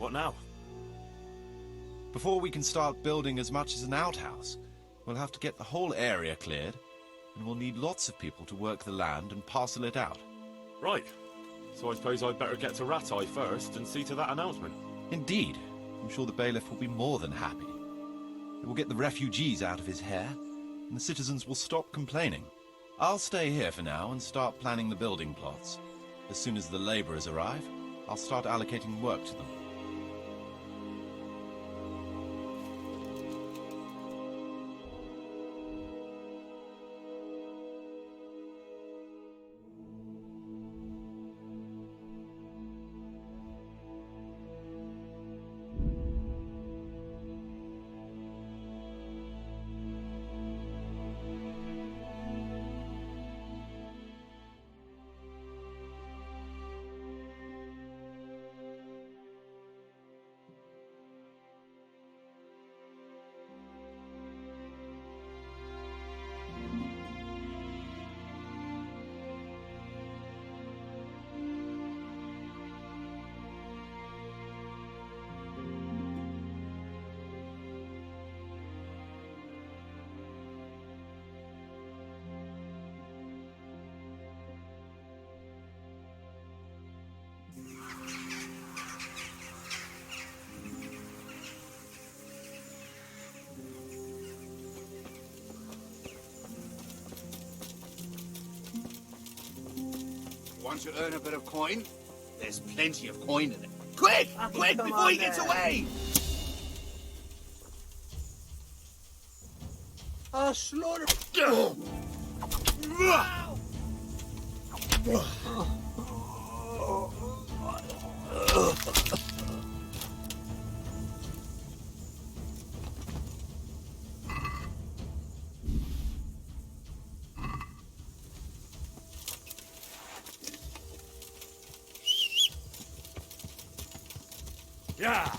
What now? Before we can start building as much as an outhouse, we'll have to get the whole area cleared, and we'll need lots of people to work the land and parcel it out. Right. So I suppose I'd better get to Rat Eye first and see to that announcement. Indeed. I'm sure the bailiff will be more than happy. It will get the refugees out of his hair, and the citizens will stop complaining. I'll stay here for now and start planning the building plots. As soon as the labourers arrive, I'll start allocating work to them. Want to earn a bit of coin? There's plenty of coin in it. Quick! Quick, before he gets away! A slaughter... Yeah! Yeah!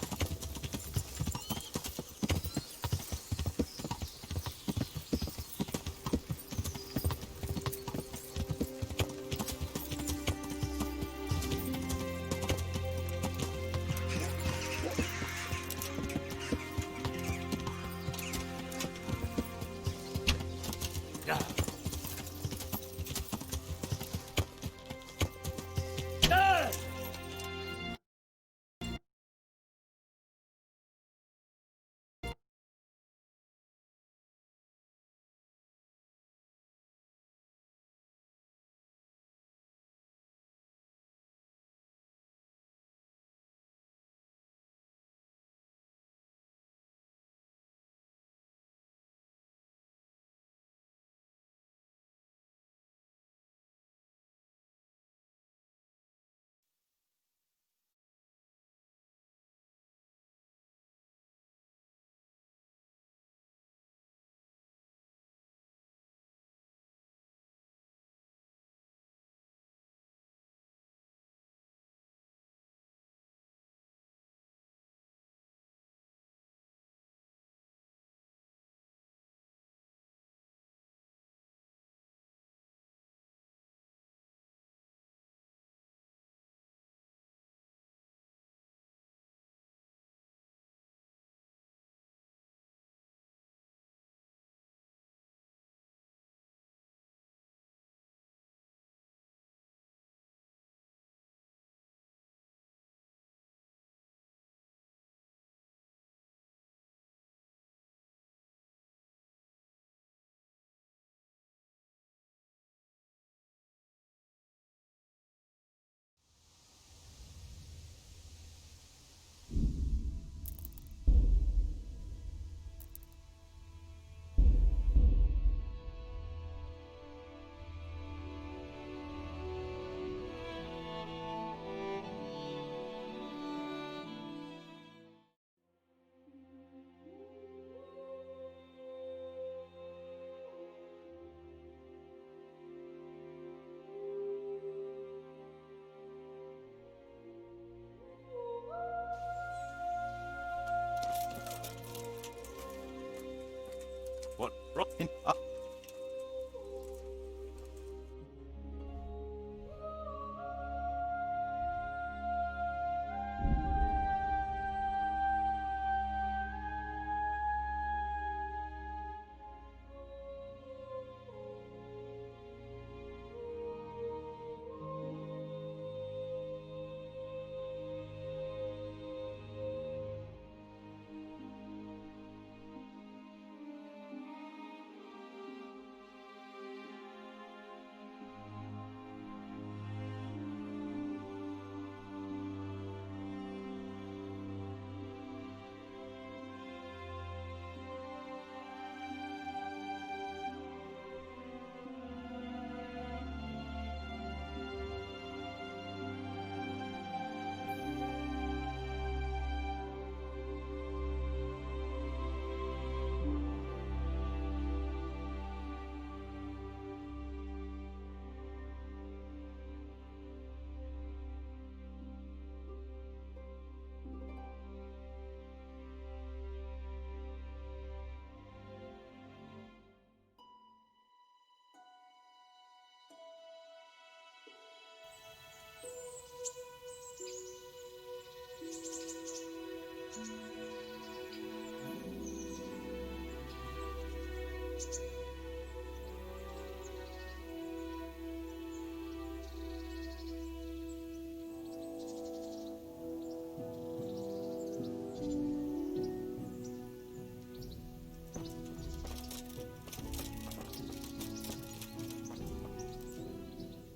What?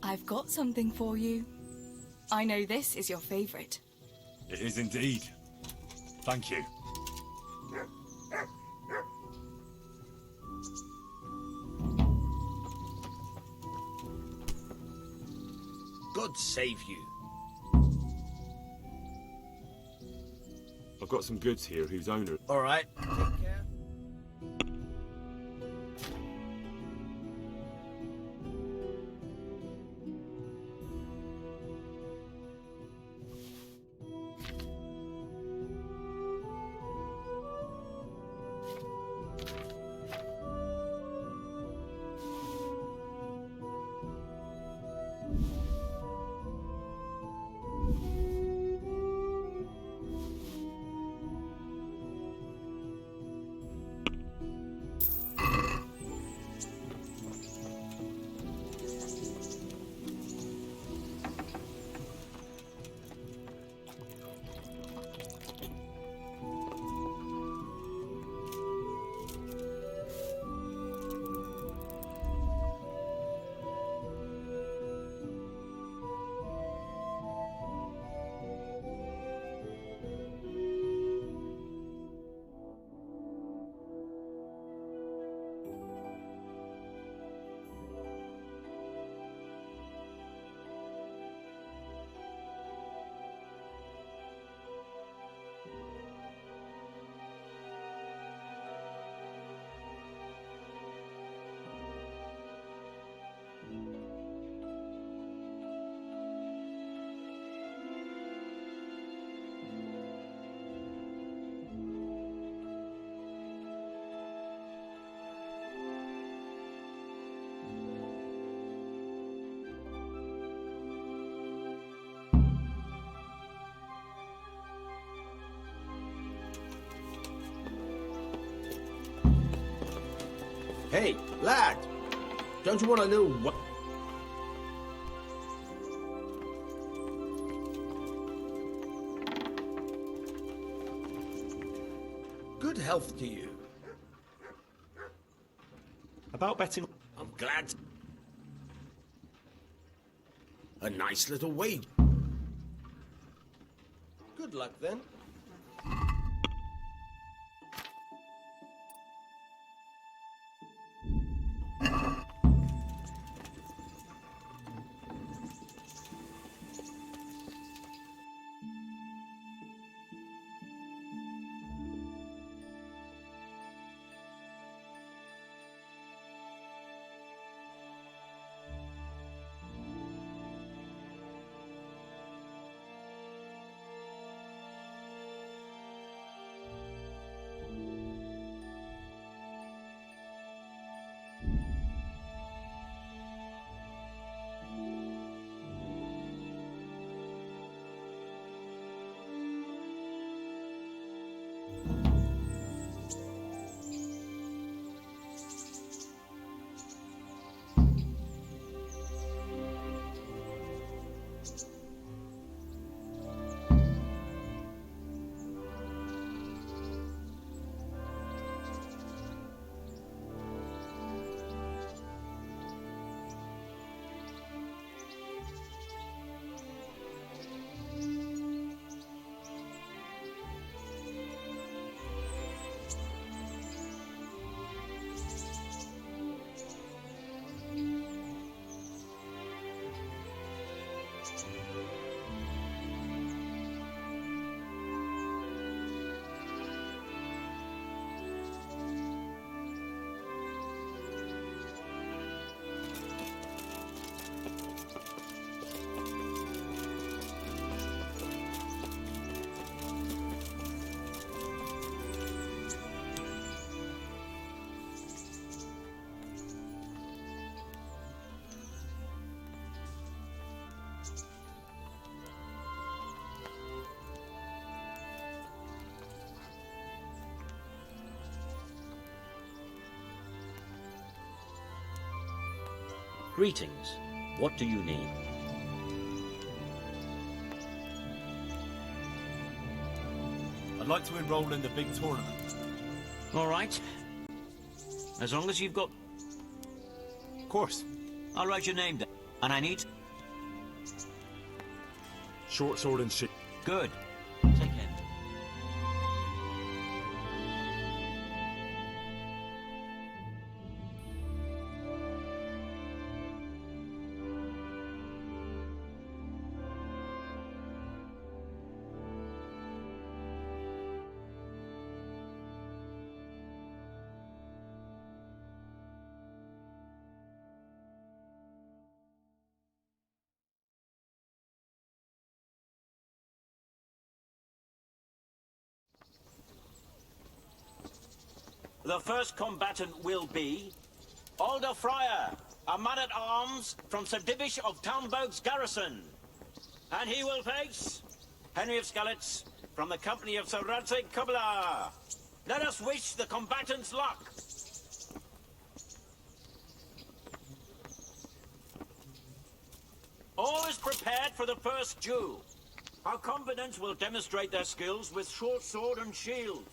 I've got something for you. I know this is your favorite. It is indeed. Thank you. God save you. I've got some goods here whose owner... All right. Take care. Hey, lad! Don't you want a little what? Good health to you. About betting... I'm glad. A nice little wage. Good luck then. Greetings. What do you need? I'd like to enroll in the big tournament. All right. As long as you've got... Of course. I'll write your name down. And I need... Short sword and shield. Good. Take care. The first combatant will be Alder Fryer, a man-at-arms from Sir Divish of Townbogue's garrison. And he will face Henry of Skalitz from the company of Sir Radzig Kubla. Let us wish the combatants luck. All is prepared for the first duel. Our combatants will demonstrate their skills with short sword and shield.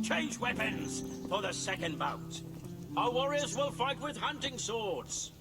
Change weapons for the second bout. Our warriors will fight with hunting swords.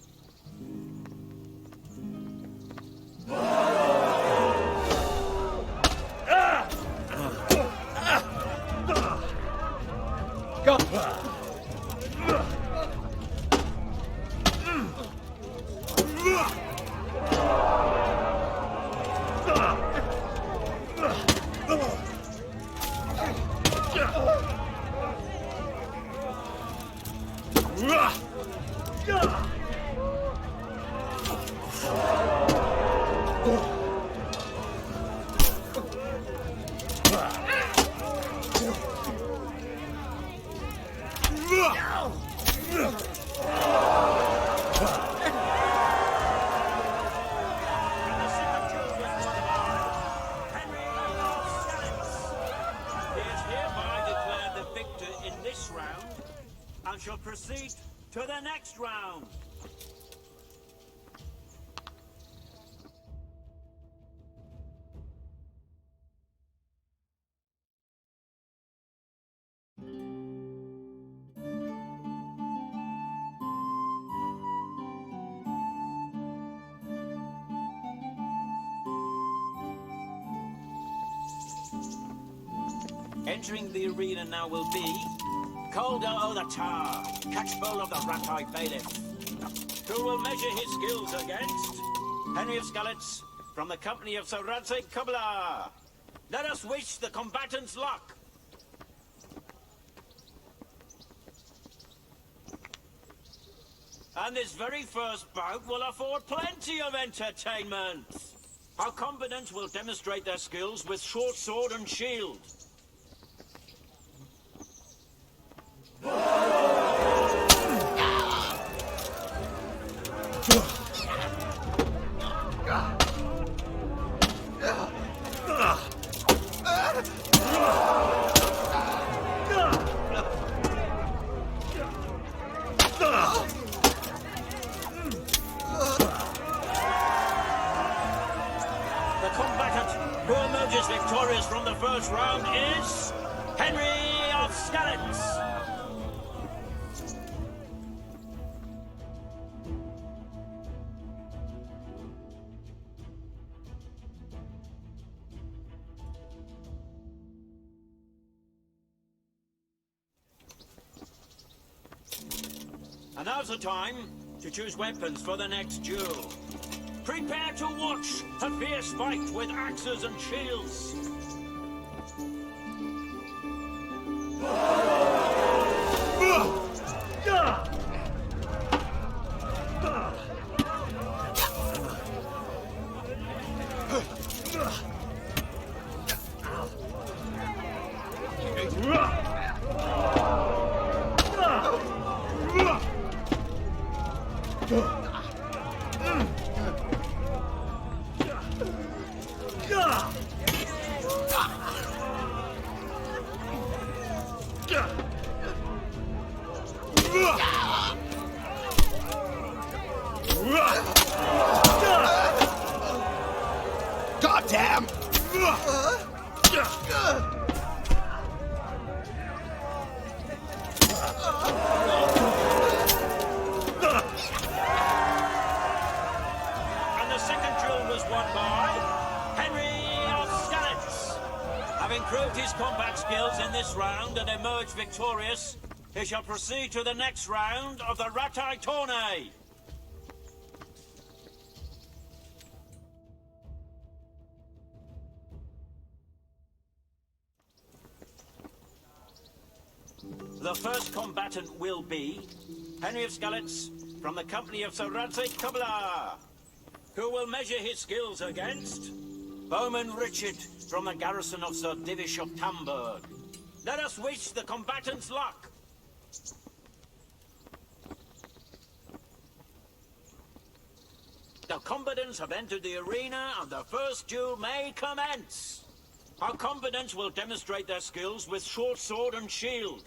And shall proceed to the next round. Entering the arena now will be Calder o' the Tar, catchpole of the rat-eye bailiff, who will measure his skills against Henry of Skalitz from the company of Sir Radzig Kubla. Let us wish the combatants luck. And this very first bout will afford plenty of entertainment. Our combatants will demonstrate their skills with short sword and shield. The combatant who emerges victorious from the first round is Henry of Skalitz. And now's the time to choose weapons for the next duel. Prepare to watch a fierce fight with axes and shields. Goddamn! And the second duel was won by Henry of Skalitz. Having proved his combat skills in this round and emerged victorious, he shall proceed to the next round of the Rat-Eye Tourney. The first combatant will be Henry of Skalitz from the company of Sir Radzig Kubla, who will measure his skills against Bowman Richard from the garrison of Sir Divish of Tamburg. Let us wish the combatants luck. The combatants have entered the arena and the first duel may commence. Our combatants will demonstrate their skills with short sword and shield.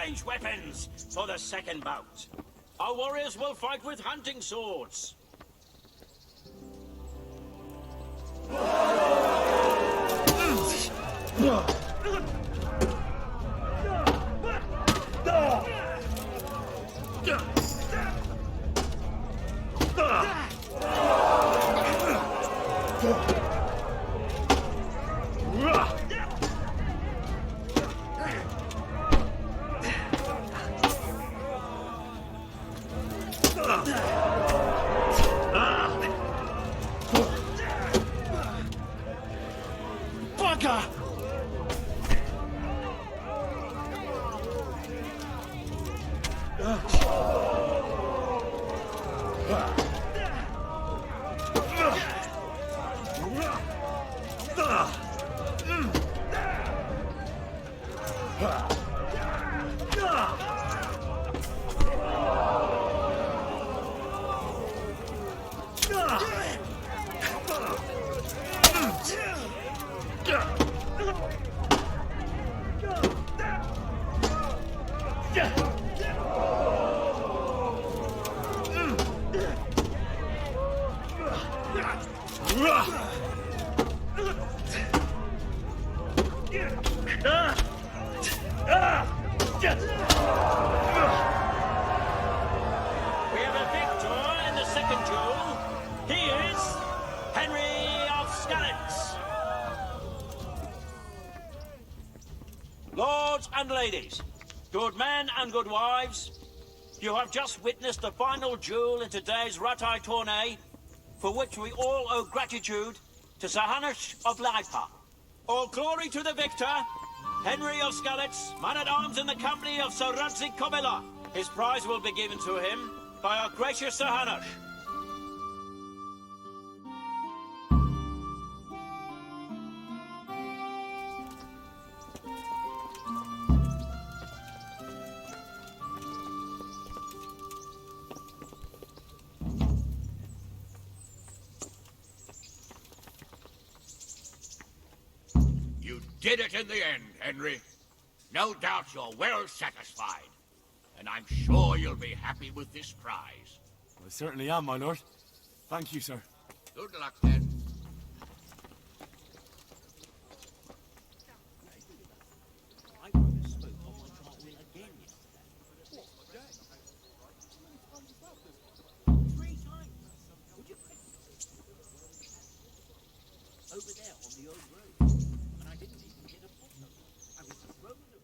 Change weapons for the second bout. Our warriors will fight with hunting swords. And ladies, good men and good wives, you have just witnessed the final duel in today's Ratai tourney, for which we all owe gratitude to Sir Hanush of Laipa. All glory to the victor, Henry of Skalitz, man-at-arms in the company of Sir Radzik Kobila. His prize will be given to him by our gracious Sir Hanush. Did it in the end, Henry. No doubt you're well satisfied. And I'm sure you'll be happy with this prize. I certainly am, my lord. Thank you, sir. Good luck, then. Over there on the old road. And I didn't even get a foot of it. I was thrown away.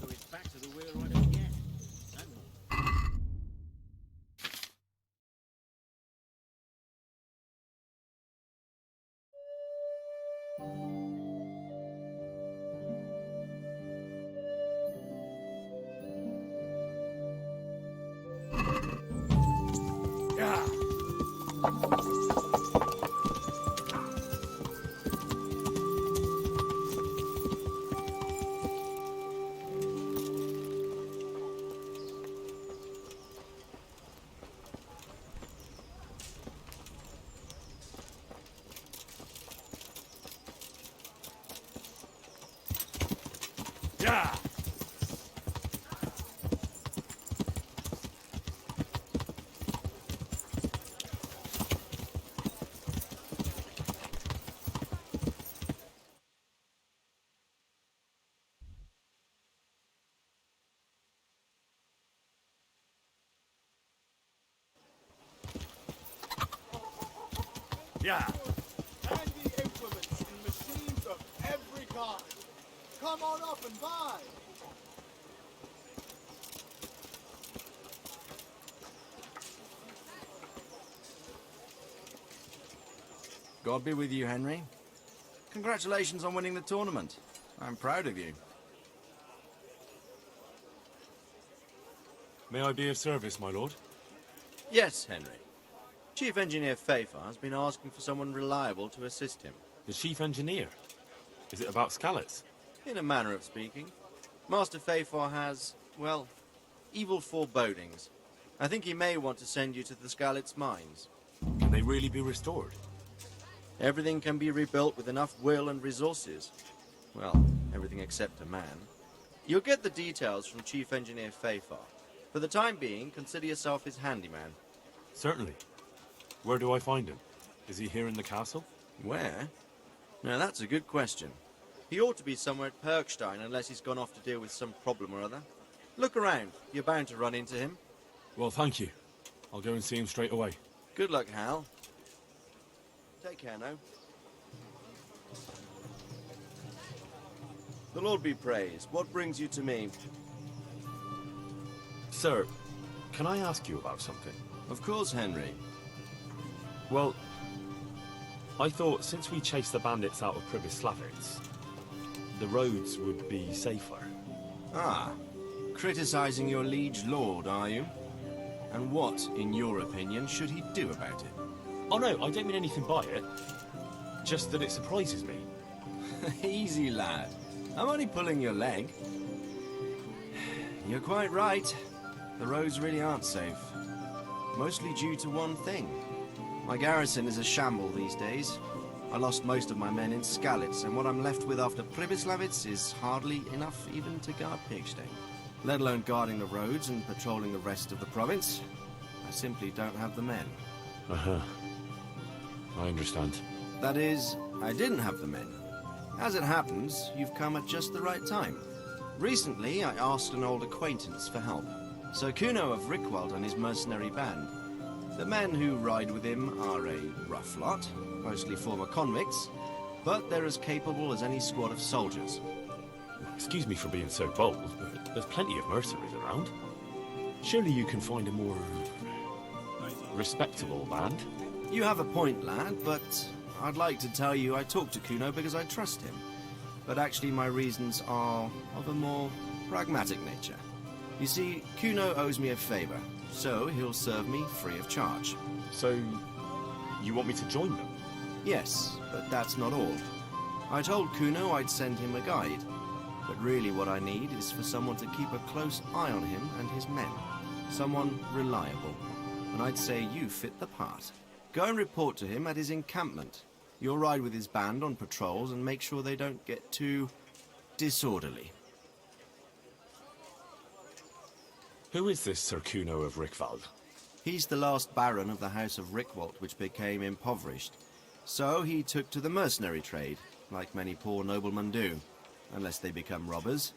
So it's back to the wheel right again. Yeah! Yeah! Handy implements and machines of every kind. Come on up and buy. God be with you, Henry. Congratulations on winning the tournament. I'm proud of you. May I be of service, my lord? Yes, Henry. Chief Engineer Pfeiffer has been asking for someone reliable to assist him. The chief engineer? Is it about Skalitz? In a manner of speaking. Master Fafar has, well, evil forebodings. I think he may want to send you to the Skalitz mines. Can they really be restored? Everything can be rebuilt with enough will and resources. Well, everything except a man. You'll get the details from Chief Engineer Fafar. For the time being, consider yourself his handyman. Certainly. Where do I find him? Is he here in the castle? Where? Now that's a good question. He ought to be somewhere at Perkstein unless he's gone off to deal with some problem or other. Look around. You're bound to run into him. Well, thank you. I'll go and see him straight away. Good luck, Hal. Take care now. The Lord be praised. What brings you to me? Sir, can I ask you about something? Of course, Henry. Well, I thought since we chased the bandits out of Pribyslavitz, the roads would be safer. Ah, criticizing your liege lord, are you? And what, in your opinion, should he do about it? Oh no, I don't mean anything by it. Just that it surprises me. Easy, lad. I'm only pulling your leg. You're quite right. The roads really aren't safe. Mostly due to one thing. My garrison is a shamble these days. I lost most of my men in Skalitz, and what I'm left with after Pribyslavitz is hardly enough even to guard Pigstein. Let alone guarding the roads and patrolling the rest of the province. I simply don't have the men. Uh-huh. I understand. That is, I didn't have the men. As it happens, you've come at just the right time. Recently, I asked an old acquaintance for help. Sir Kuno of Rickwald and his mercenary band. The men who ride with him are a rough lot, mostly former convicts, but they're as capable as any squad of soldiers. Excuse me for being so bold, but there's plenty of mercenaries around. Surely you can find a more respectable band? You have a point, lad, but I'd like to tell you I talked to Kuno because I trust him. But actually my reasons are of a more pragmatic nature. You see, Kuno owes me a favor, so he'll serve me free of charge. So, you want me to join them? Yes, but that's not all. I told Kuno I'd send him a guide, but really what I need is for someone to keep a close eye on him and his men. Someone reliable. And I'd say you fit the part. Go and report to him at his encampment. You'll ride with his band on patrols and make sure they don't get too disorderly. Who is this Sir Kuno of Rickwald? He's the last baron of the House of Rickwald, which became impoverished. So he took to the mercenary trade, like many poor noblemen do, unless they become robbers,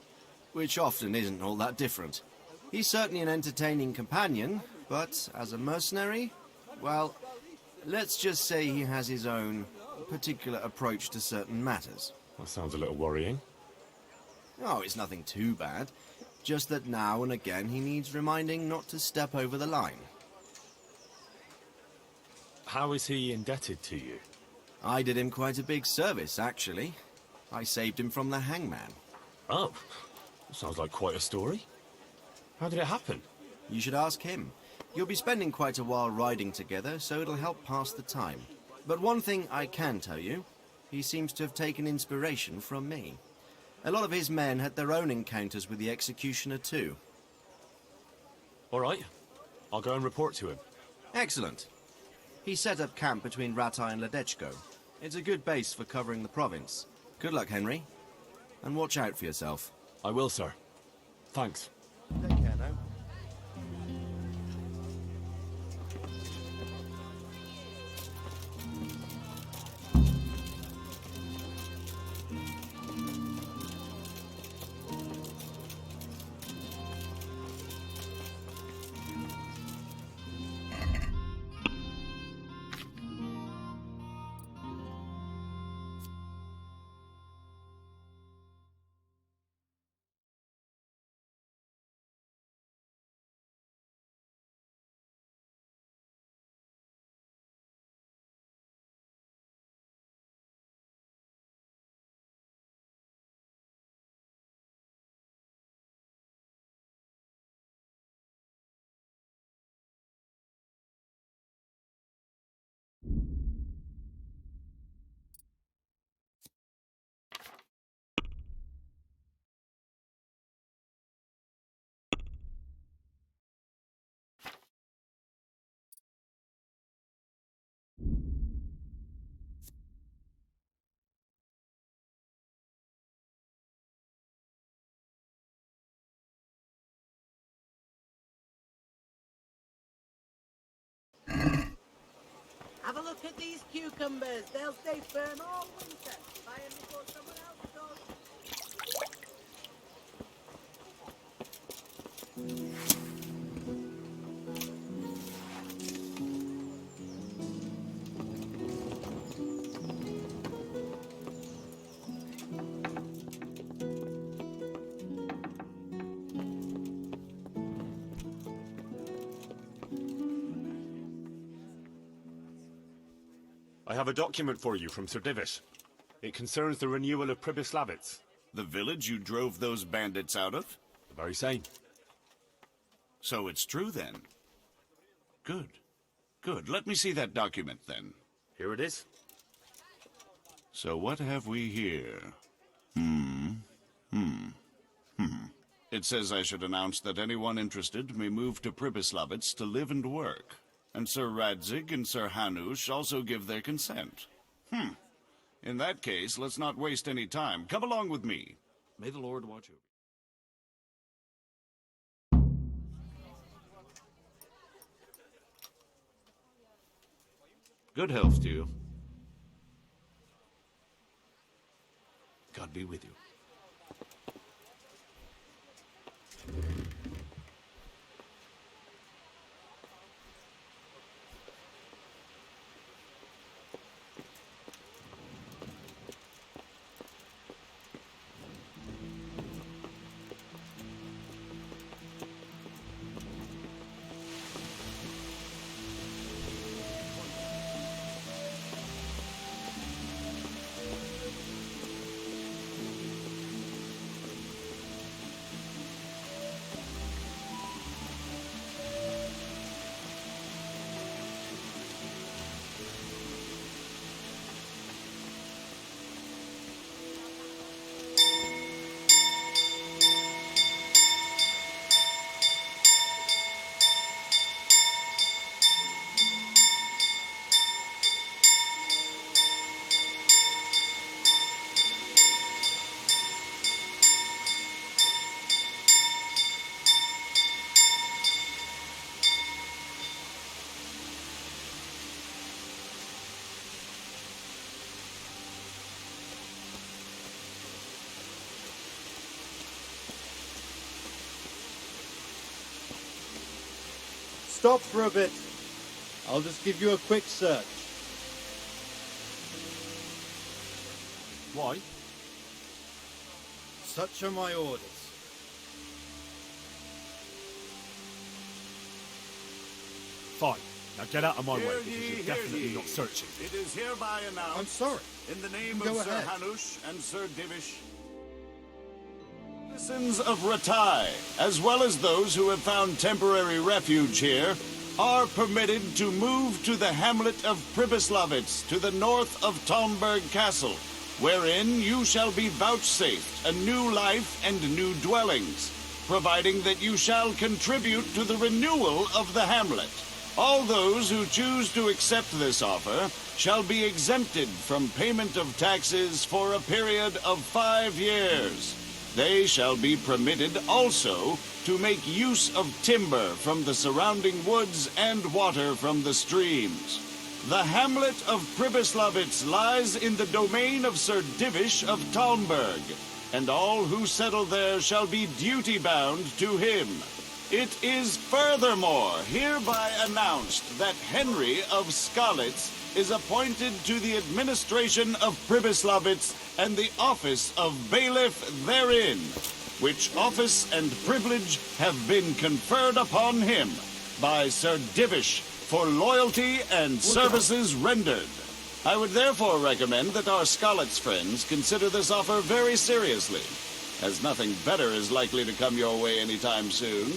which often isn't all that different. He's certainly an entertaining companion, but as a mercenary, well, let's just say he has his own particular approach to certain matters. That sounds a little worrying. Oh, it's nothing too bad. Just that now and again he needs reminding not to step over the line. How is he indebted to you? I did him quite a big service, actually. I saved him from the hangman. Oh, sounds like quite a story. How did it happen? You should ask him. You'll be spending quite a while riding together, so it'll help pass the time. But one thing I can tell you, he seems to have taken inspiration from me. A lot of his men had their own encounters with the executioner too. All right, I'll go and report to him. Excellent. He set up camp between Ratai and Ledechko. It's a good base for covering the province. Good luck, Henry. And watch out for yourself. I will, sir. Thanks. Take care now. look at these cucumbers. They'll stay firm all winter. Buy them before someone else does. I have a document for you from Sir Divish. It concerns the renewal of Pribyslavitz. The village you drove those bandits out of? The very same. So it's true, then? Good. Good. Let me see that document, then. Here it is. So what have we here? It says I should announce that anyone interested may move to Pribyslavitz to live and work. And Sir Radzig and Sir Hanush also give their consent. In that case, let's not waste any time. Come along with me. May the Lord watch over. Good health to you. God be with you. Stop for a bit. I'll just give you a quick search. Why? Such are my orders. Fine. Now get out of my way, Hear because ye, you're hear definitely ye. not searching. It is hereby announced. I'm sorry. In the name Go of Sir ahead. Hanush and Sir Divish, citizens of Ratai, as well as those who have found temporary refuge here, are permitted to move to the hamlet of Pribyslavitz to the north of Talmberg Castle, wherein you shall be vouchsafed a new life and new dwellings, providing that you shall contribute to the renewal of the hamlet. All those who choose to accept this offer shall be exempted from payment of taxes for a period of 5 years. They shall be permitted also to make use of timber from the surrounding woods and water from the streams. The hamlet of Pribyslavitz lies in the domain of Sir Divish of Talmberg, and all who settle there shall be duty-bound to him. It is furthermore hereby announced that Henry of Skalitz is appointed to the administration of Pribyslavitz and the office of bailiff therein, which office and privilege have been conferred upon him by Sir Divish for loyalty and services rendered. I would therefore recommend that our Skalitz friends consider this offer very seriously, as nothing better is likely to come your way anytime soon.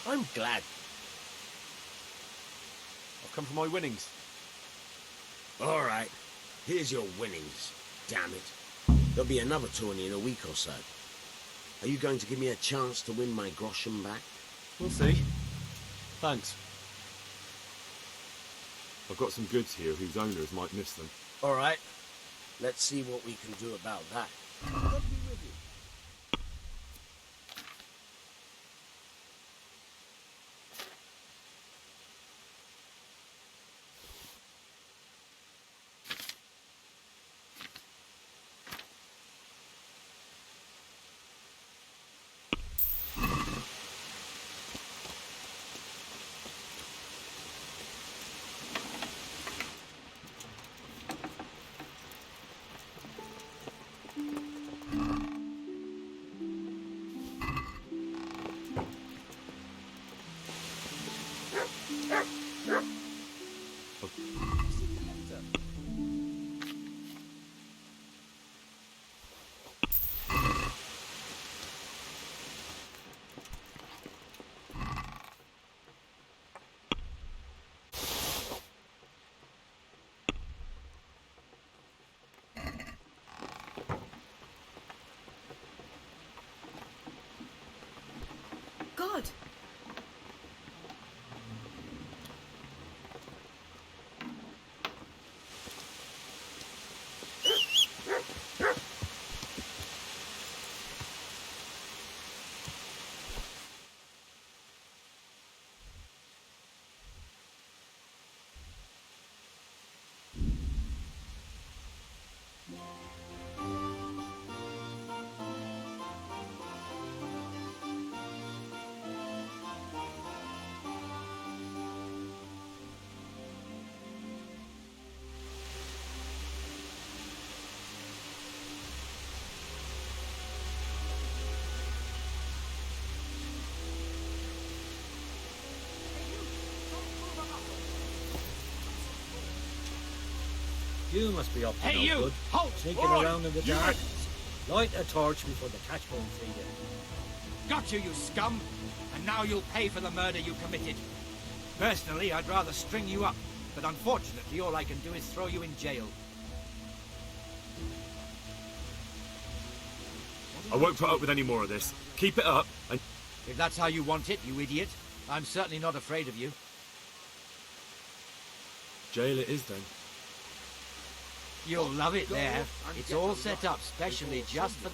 I'm glad. I've come for my winnings. All right. Here's your winnings. Damn it. There'll be another tourney in a week or so. Are you going to give me a chance to win my groschen back? We'll see. Thanks. I've got some goods here whose owners might miss them. All right. Let's see what we can do about that. God! You must be up to Hey, no you! good. Halt! Sneaking Boy! around in the You dark. Light a torch before the catch won't see you. Got you, you scum! And now you'll pay for the murder you committed. Personally, I'd rather string you up, but unfortunately all I can do is throw you in jail. I won't put up with any more of this. Keep it up, and... If that's how you want it, you idiot, I'm certainly not afraid of you. Jail it is, then. You'll love it there. It's all set up specially just for...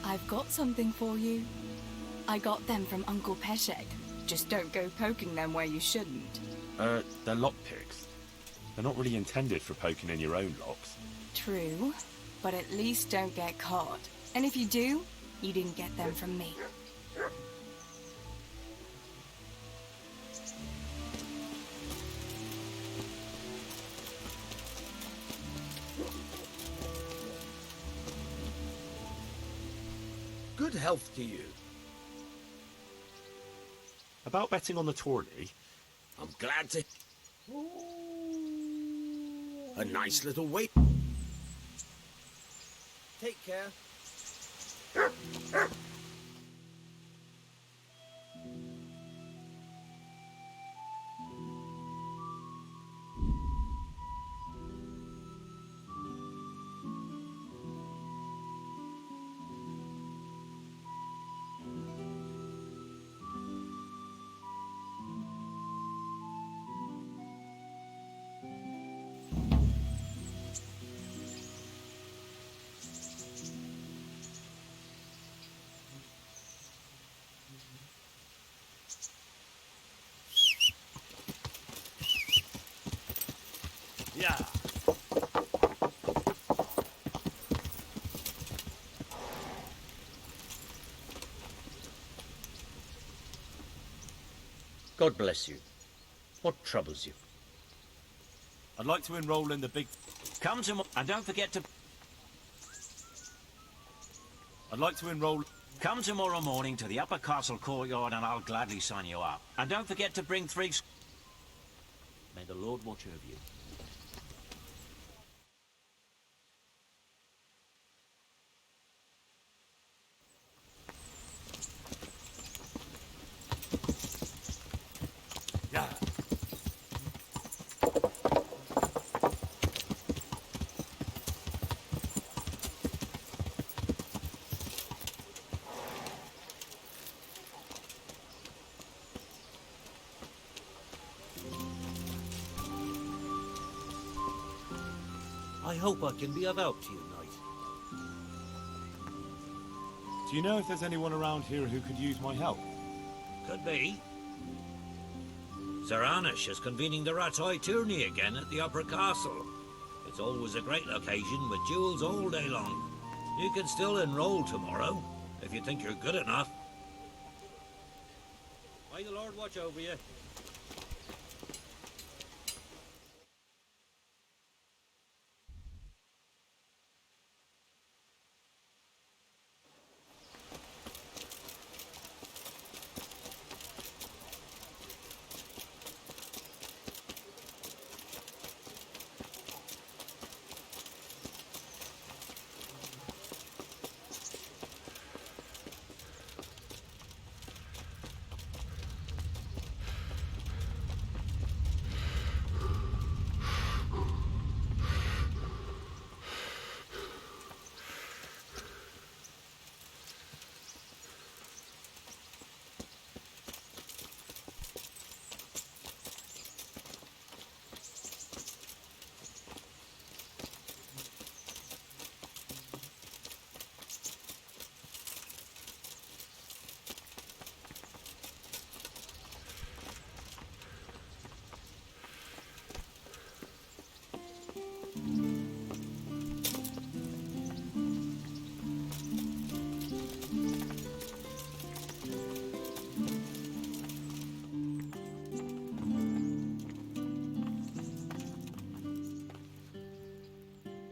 I've got something for you. I got them from Uncle Peshek. Just don't go poking them where you shouldn't. They're lockpicks. They're not really intended for poking in your own locks. True, but at least don't get caught. And if you do, you didn't get them from me. Good health to you. About betting on the tourney? I'm glad to... A nice little wait. Take care. Yeah. God bless you. What troubles you? I'd like to enroll in the big... Come to... And don't forget to... I'd like to enroll... Come tomorrow morning to the upper castle courtyard and I'll gladly sign you up. And don't forget to bring 3... May the Lord watch over you. I hope I can be of help to you, Knight. Do you know if there's anyone around here who could use my help? Could be. Sir Anish is convening the Ratoi tourney again at the Upper Castle. It's always a great occasion with duels all day long. You can still enroll tomorrow, if you think you're good enough. May the Lord watch over you.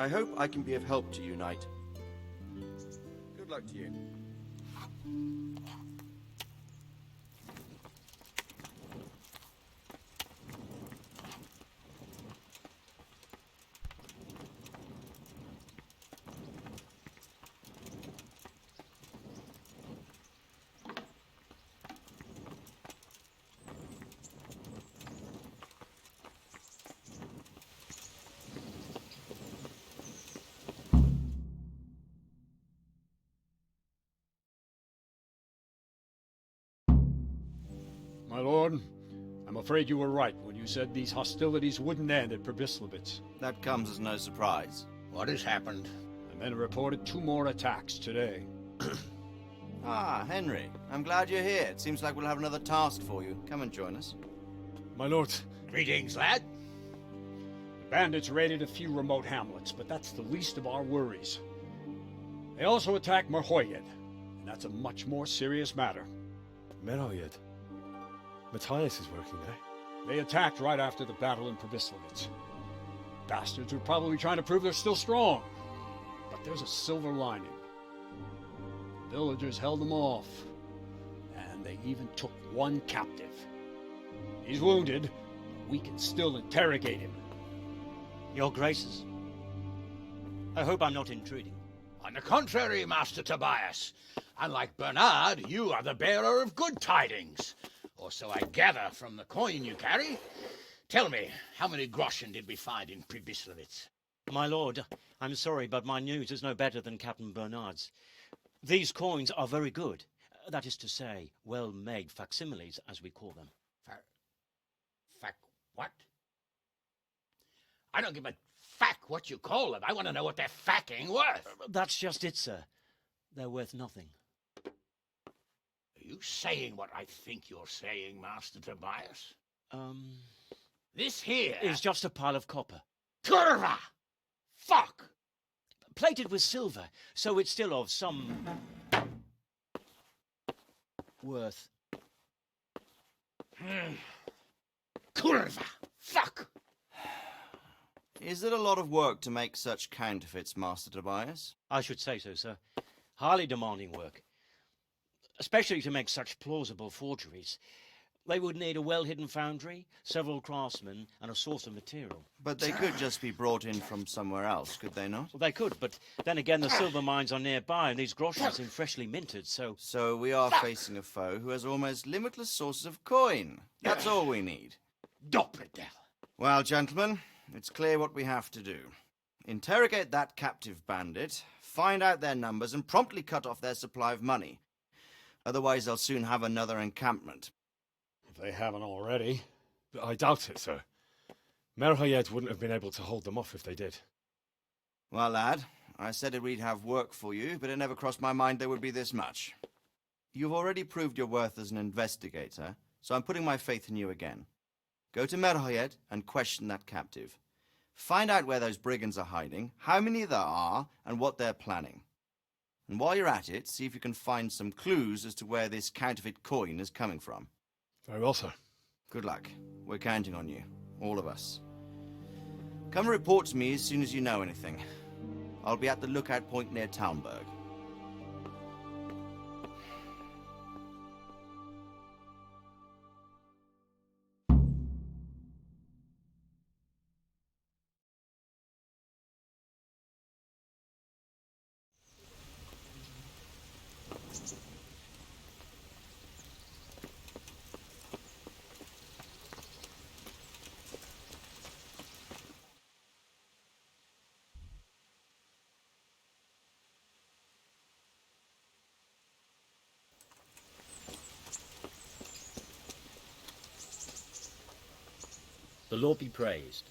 I hope I can be of help to you, Knight. Good luck to you. My lord, I'm afraid you were right when you said these hostilities wouldn't end at Pribyslavitz. That comes as no surprise. What has happened? The men reported 2 more attacks today. Ah, Henry. I'm glad you're here. It seems like we'll have another task for you. Come and join us. My lord, Greetings, lad. the bandits raided a few remote hamlets, but that's the least of our worries. They also attacked Merhoyed, and that's a much more serious matter. Merhoyed. Matthias is working there. They attacked right after the battle in Pribyslavitz. Bastards are probably trying to prove they're still strong. But there's a silver lining. The villagers held them off, and they even took one captive. He's wounded, but we can still interrogate him. Your Graces, I hope I'm not intruding. On the contrary, Master Tobias. Unlike Bernard, you are the bearer of good tidings. Or so I gather from the coin you carry. Tell me, how many groschen did we find in Pribyslavitz? My lord, I'm sorry, but my news is no better than Captain Bernard's. These coins are very good. That is to say, well-made facsimiles, as we call them. What? I don't give a what you call them. I want to know what they're facking worth. That's just it, sir. They're worth nothing. Are you saying what I think you're saying, Master Tobias? This here is just a pile of copper. Kurva! Fuck! Plated with silver, so it's still of some worth. Kurva! Fuck! Is it a lot of work to make such counterfeits, Master Tobias? I should say so, sir. Highly demanding work. Especially to make such plausible forgeries. They would need a well-hidden foundry, several craftsmen, and a source of material. But they could just be brought in from somewhere else, could they not? Well, they could, but then again the silver mines are nearby, and these groschen seem freshly minted, so... So we are facing a foe who has almost limitless sources of coin. That's all we need. Doppelder. Well, gentlemen, it's clear what we have to do. Interrogate that captive bandit, find out their numbers, and promptly cut off their supply of money. Otherwise, they'll soon have another encampment. If they haven't already. I doubt it, sir. Merhoyed wouldn't have been able to hold them off if they did. Well, lad, I said we'd have work for you, but it never crossed my mind there would be this much. You've already proved your worth as an investigator, so I'm putting my faith in you again. Go to Merhoyed and question that captive. Find out where those brigands are hiding, how many there are, and what they're planning. And while you're at it, see if you can find some clues as to where this counterfeit coin is coming from. Very well, sir. Good luck. We're counting on you. All of us. Come report to me as soon as you know anything. I'll be at the lookout point near Talmberg. The Lord be praised.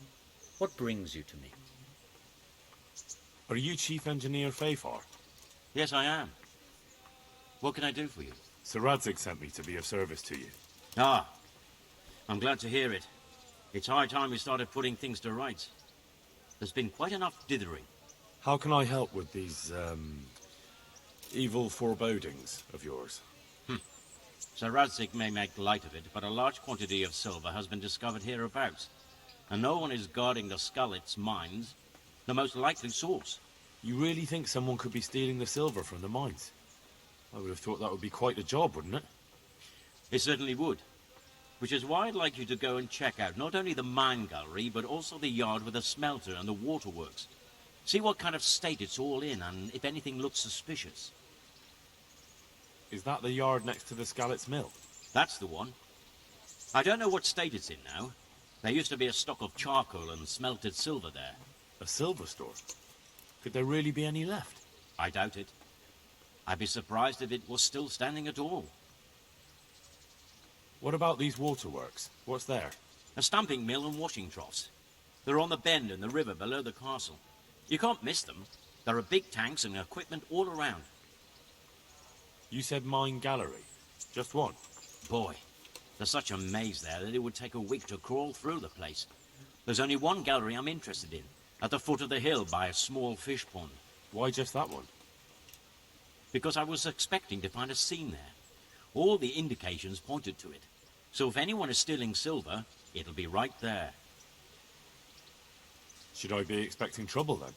What brings you to me? Are you Chief Engineer Fafar? Yes, I am. What can I do for you? Sir Radzig sent me to be of service to you. Ah, I'm glad to hear it. It's high time we started putting things to rights. There's been quite enough dithering. How can I help with these, evil forebodings of yours? Sir Radzig may make light of it, but a large quantity of silver has been discovered hereabouts. And no one is guarding the Skullets mines, the most likely source. You really think someone could be stealing the silver from the mines? I would have thought that would be quite a job, wouldn't it? It certainly would. Which is why I'd like you to go and check out not only the mine gallery, but also the yard with the smelter and the waterworks. See what kind of state it's all in, and if anything looks suspicious. Is that the yard next to the Skalitz mill? That's the one. I don't know what state it's in now. There used to be a stock of charcoal and smelted silver there. A silver store? Could there really be any left? I doubt it. I'd be surprised if it was still standing at all. What about these waterworks? What's there? A stamping mill and washing troughs. They're on the bend in the river below the castle. You can't miss them. There are big tanks and equipment all around. You said mine gallery. Just one. Boy, there's such a maze there that it would take a week to crawl through the place. There's only one gallery I'm interested in, at the foot of the hill by a small fish pond. Why just that one? Because I was expecting to find a scene there. All the indications pointed to it. So if anyone is stealing silver, it'll be right there. Should I be expecting trouble then?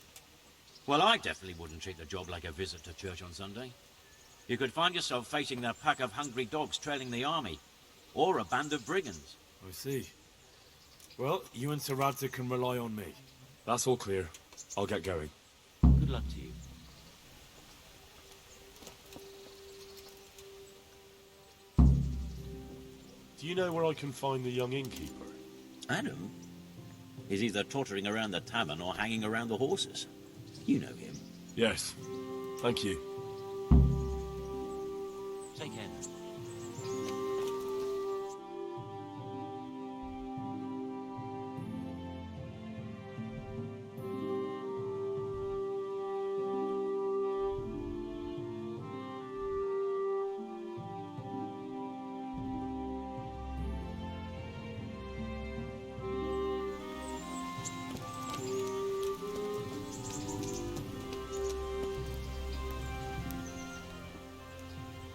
Well, I definitely wouldn't treat the job like a visit to church on Sunday. You could find yourself facing a pack of hungry dogs trailing the army, or a band of brigands. I see. Well, you and Sir Radza can rely on me. That's all clear. I'll get going. Good luck to you. Do you know where I can find the young innkeeper? Adam? He's either tottering around the tavern or hanging around the horses. You know him. Yes. Thank you. Take care.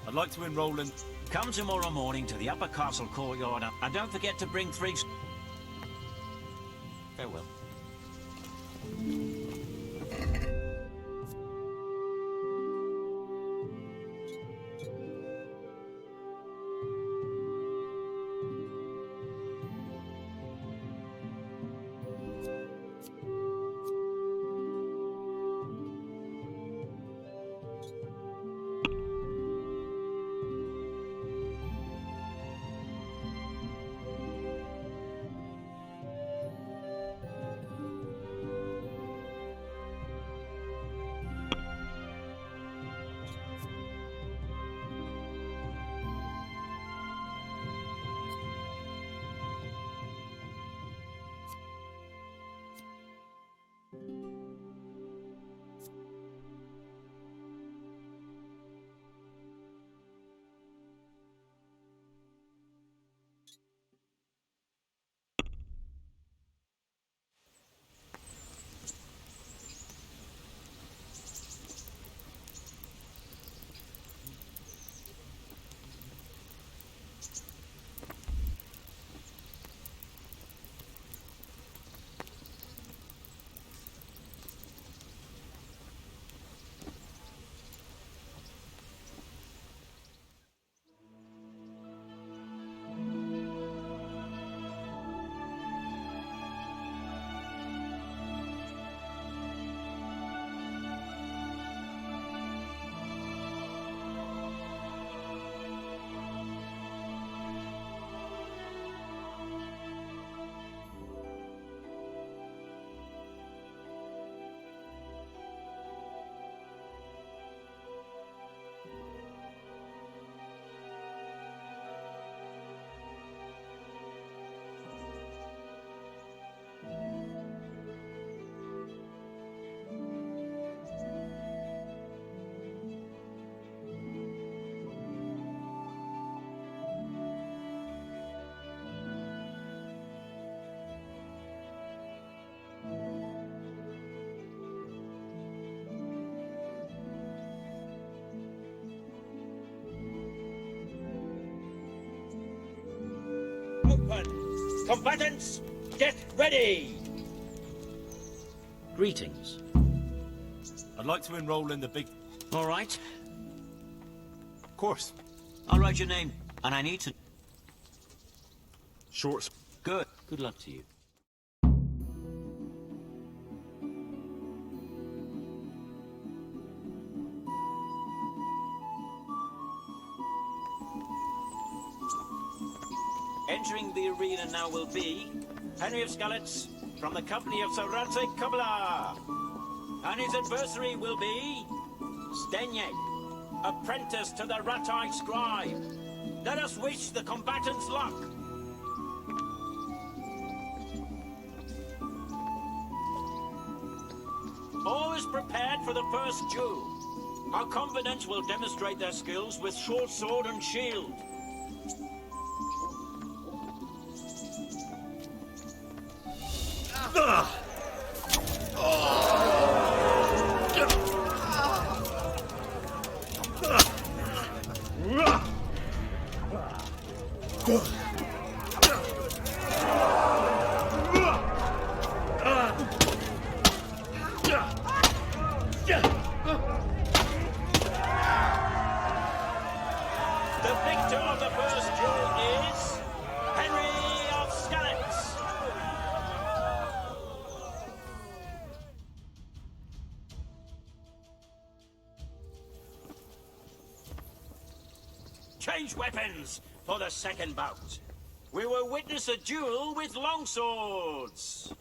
I'd like to enroll in... Come tomorrow morning to the upper castle courtyard, and don't forget to bring 3... Farewell. Open! Combatants, get ready! Greetings. I'd like to enroll in the big... All right. Of course. I'll write your name, and I need to... Short... Good. Good luck to you. Entering the arena now will be Henry of Skalitz from the company of Sir Radza Kubla. And his adversary will be Stenyek, apprentice to the Ratai scribe. Let us wish the combatants luck. All is prepared for the first duel. Our combatants will demonstrate their skills with short sword and shield. The victor of the first duel is Henry of Skalitz. Change weapons for the second bout. We will witness a duel with longswords.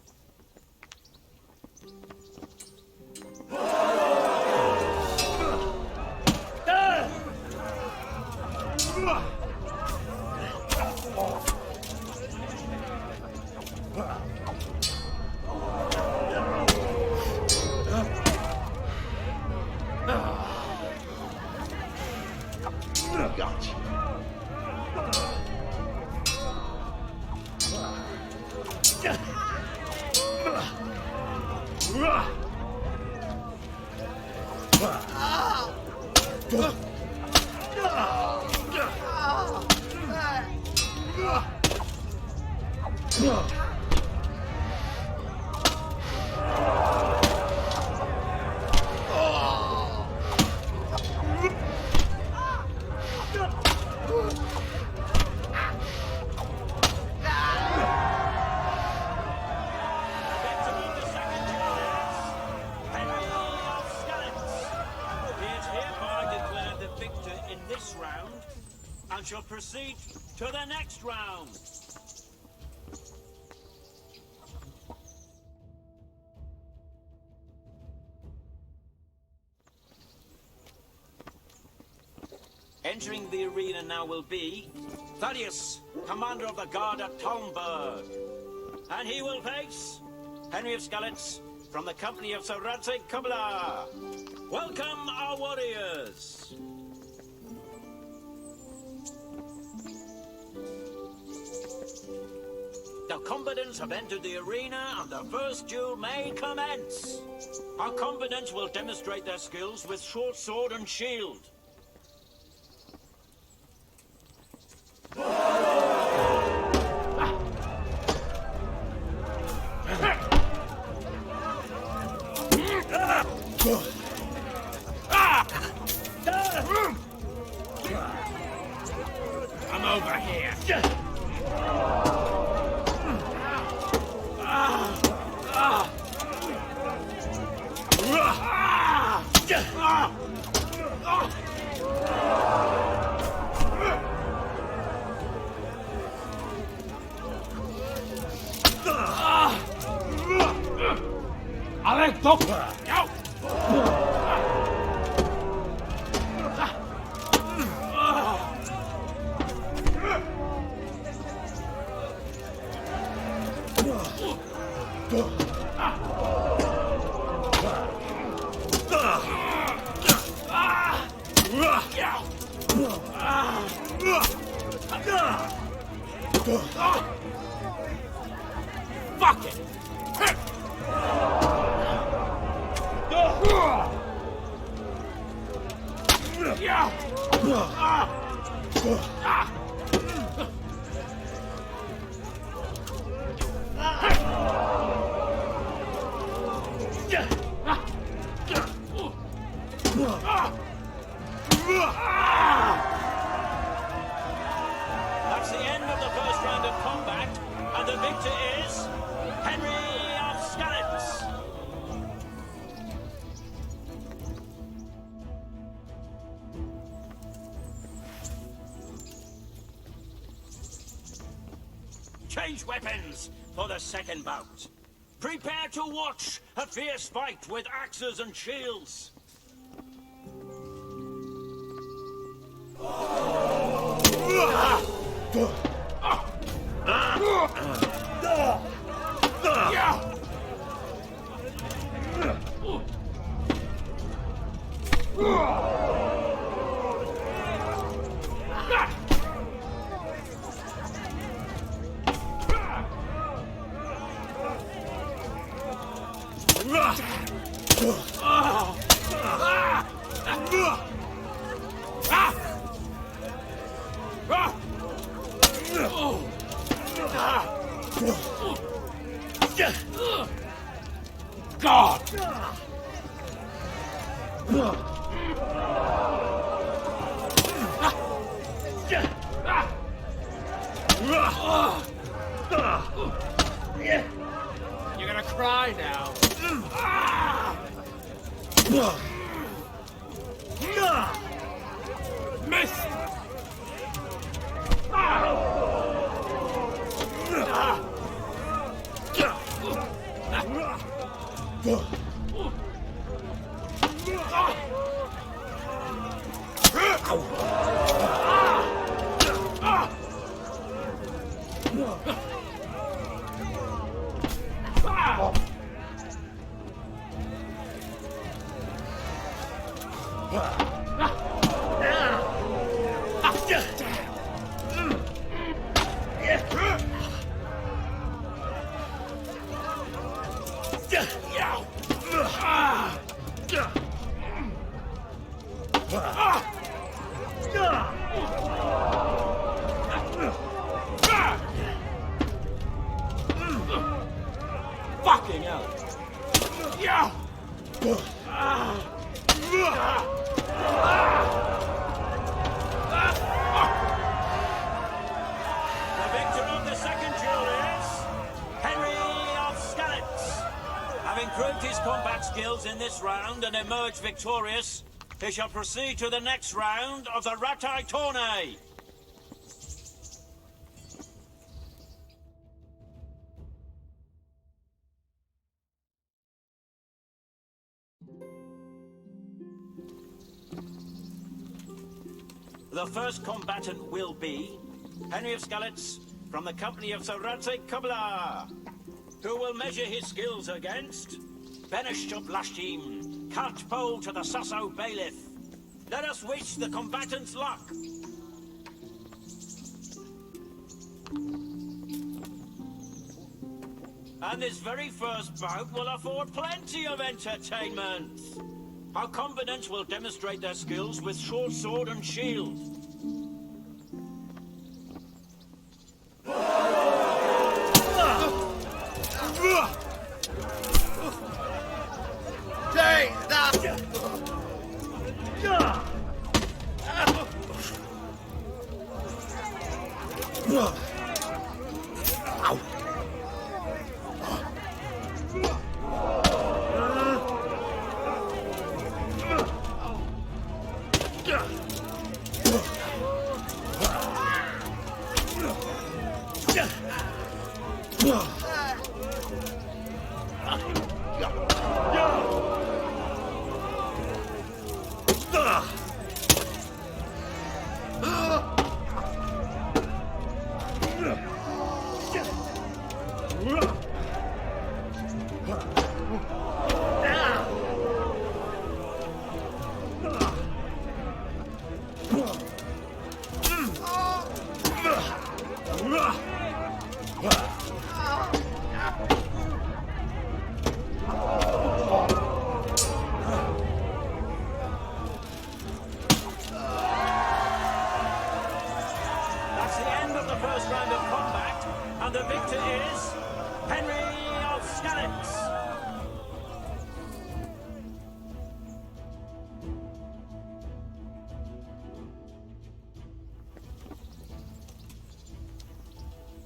And shall proceed to the next round. Entering the arena now will be Thaddeus, commander of the guard at Talmberg. And he will face Henry of Skalitz from the company of Sir Radzig Kubla. Welcome, our warriors. The combatants have entered the arena and the first duel may commence. Our combatants will demonstrate their skills with short sword and shield. Come over here. Fuck it! That's the end of the first round of combat, and the victor is Henry of Skalitz. Change weapons for the second bout. Prepare to watch a fierce fight with axes and shields. God! You're gonna cry now. Missed! Fucking hell. Yeah! The victor of the second duel is Henry of Skalitz. Having proved his combat skills in this round and emerged victorious, he shall proceed to the next round of the Ratai Tourney. The first combatant will be Henry of Skalitz from the company of Sir Radzik Kubla, who will measure his skills against Benish of Lashtim, Catpole to the Sasso Bailiff. Let us wish the combatants luck. And this very first bout will afford plenty of entertainment. Our combatants will demonstrate their skills with short sword and shield. Take that! That's the end of the first round of combat, and the victor is Henry of Skalitz.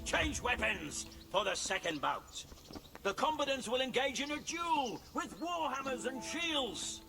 Change weapons for the second bout. The combatants will engage in a duel with warhammers and shields.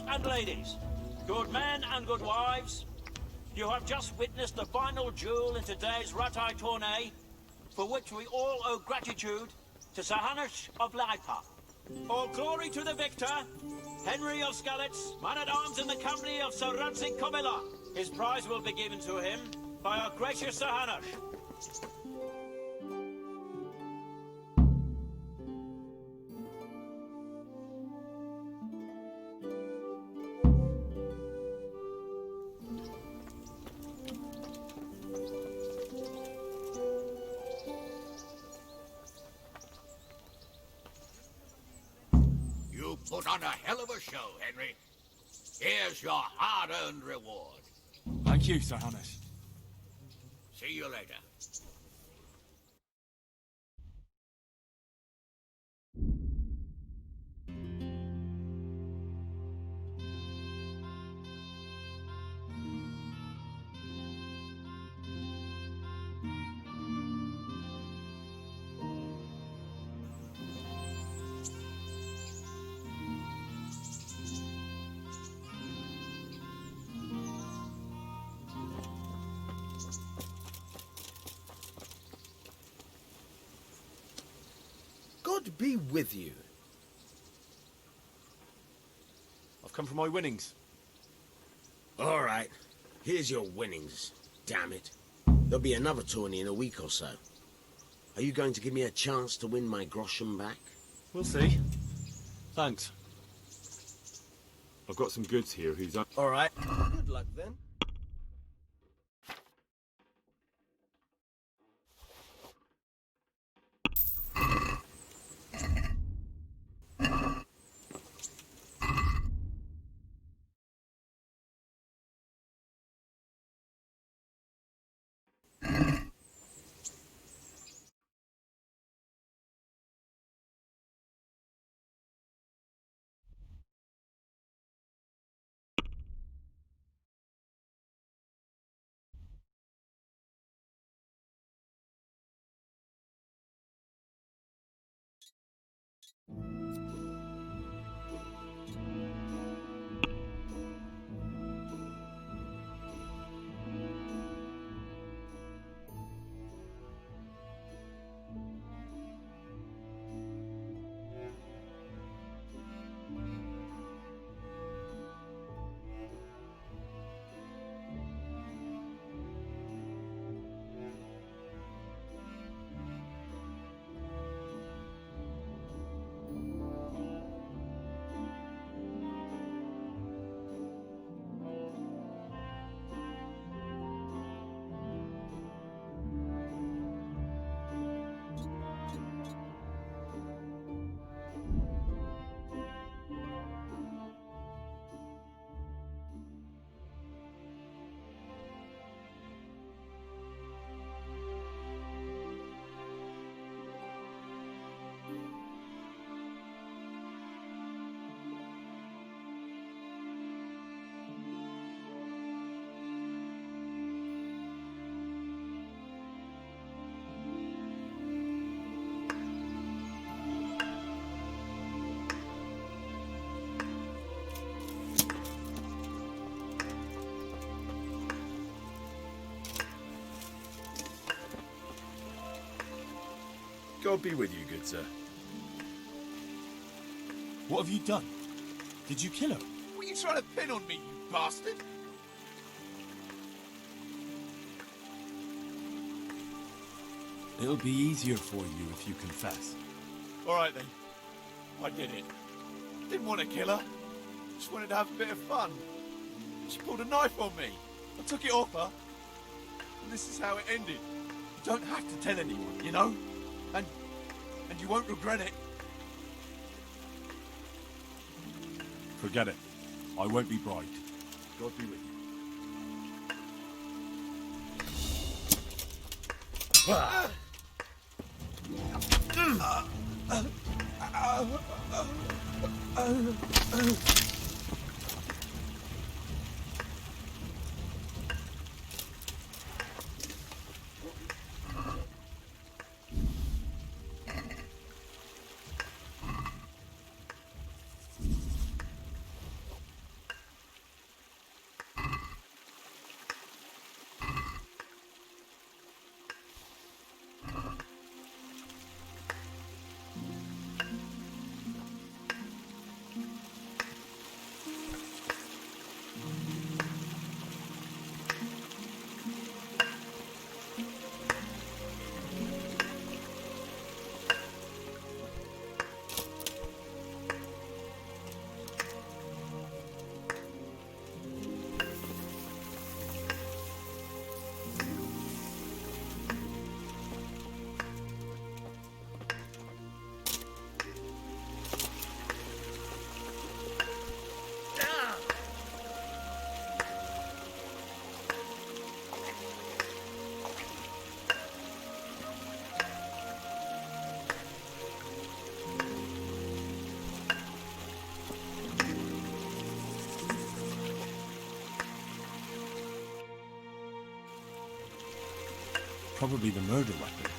And ladies, good men and good wives, you have just witnessed the final duel in today's Ratai tourney, for which we all owe gratitude to Sahanash of Laipa. All glory to the victor, Henry of Skalitz, man-at-arms in the company of Sir Ransik Komila. His prize will be given to him by our gracious Sahanash. Put on a hell of a show, Henry. Here's your hard-earned reward. Thank you, Sir Hamish. See you later. God be with you. I've come for my winnings. All right. Here's your winnings. Damn it. There'll be another tourney in a week or so. Are you going to give me a chance to win my groschen back? We'll see. Thanks. I've got some goods here whose... All right. Good luck then. God be with you, good sir. What have you done? Did you kill her? Were you trying to pin on me, you bastard? It'll be easier for you if you confess. All right, then. I did it. Didn't want to kill her. Just wanted to have a bit of fun. She pulled a knife on me. I took it off her. And this is how it ended. You don't have to tell anyone, you know? And you won't regret it. Forget it. I won't be bribed. God be with you. Probably the murder weapon.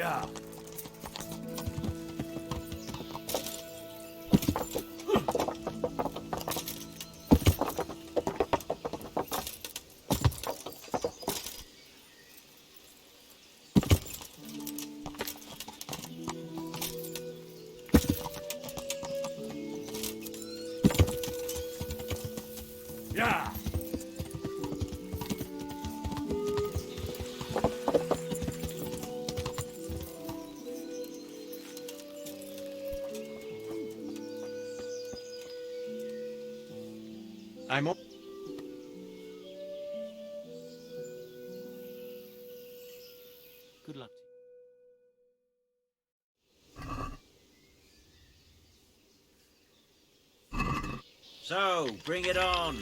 Yeah. Yeah. I'm on. Good luck to you. So, bring it on.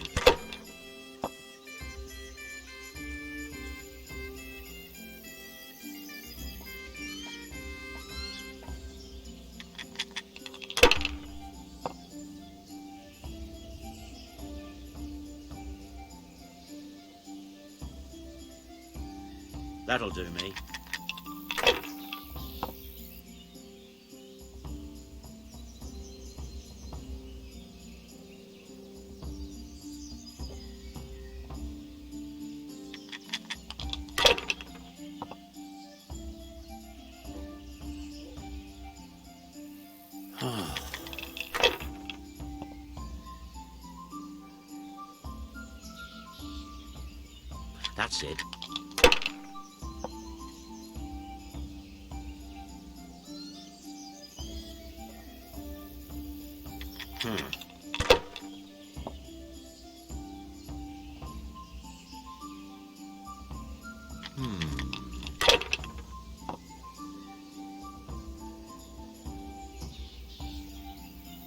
That'll do me. That's it.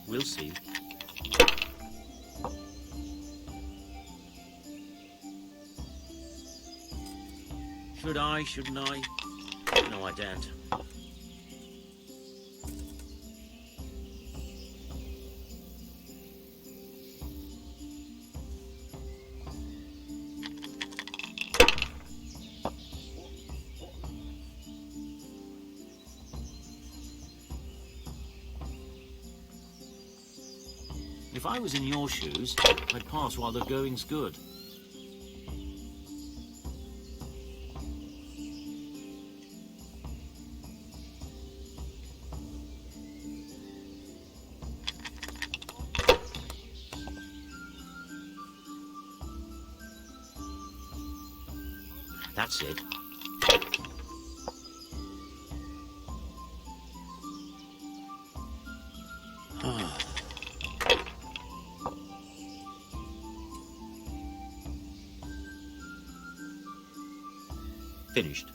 We'll see. Should I, shouldn't I? No, I daren't. If I was in your shoes, I'd pass while the going's good. That's it. Finished.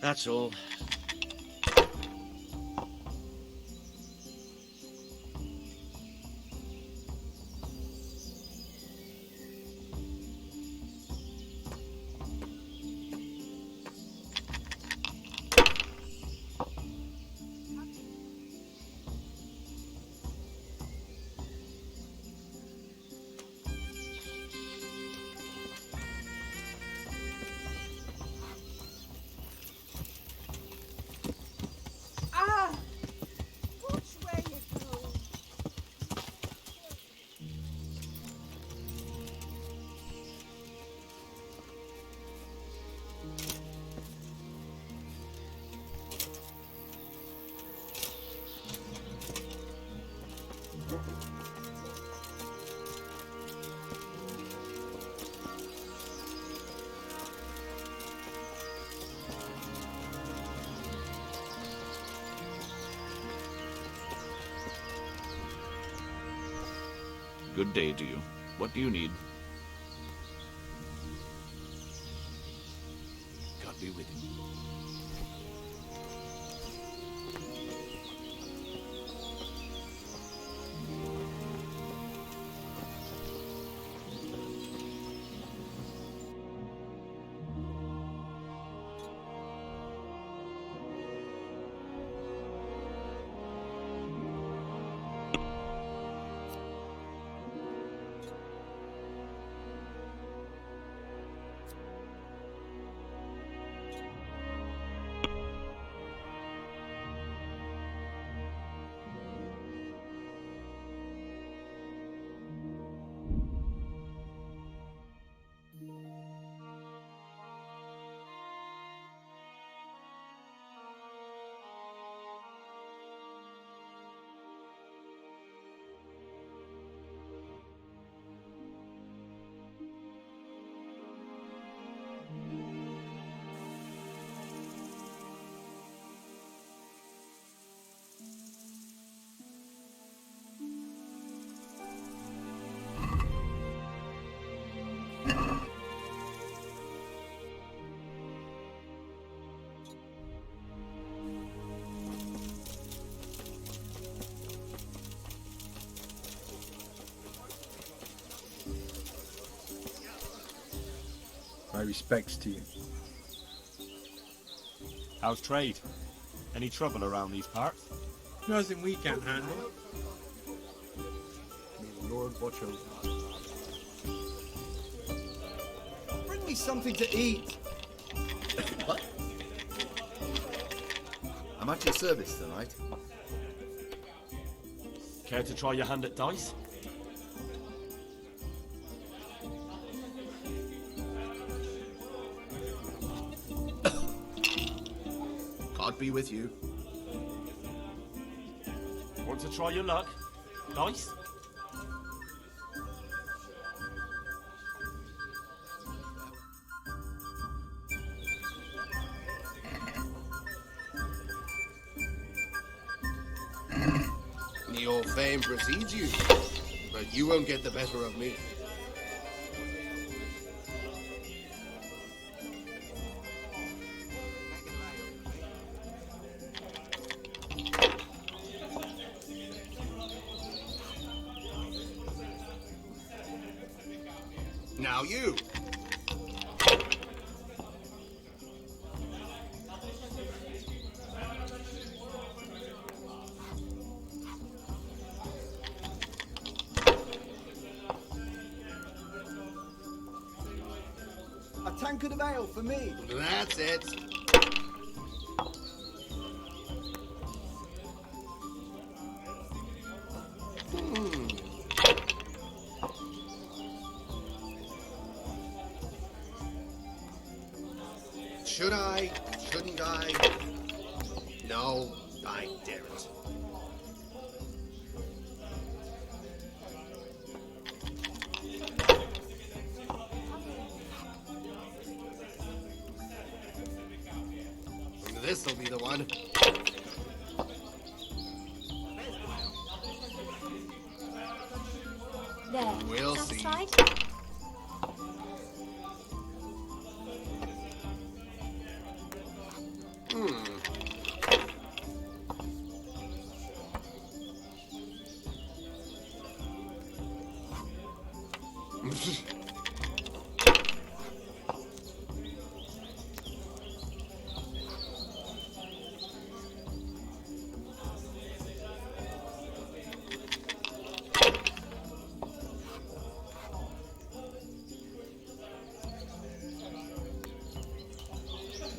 That's all. Good day to you. What do you need? God be with you. My respects to you. How's trade? Any trouble around these parts? Nothing we can't handle. May the Lord watch over us. Bring me something to eat. What? I'm at your service tonight. Care to try your hand at dice? God be with you. Want to try your luck? Dice? Your fame precedes you, but you won't get the better of me. Now you. A tankard of ale for me. That's it. Should I? Shouldn't I? No, I daren't. This'll be the one. There. We'll see. Satisfied?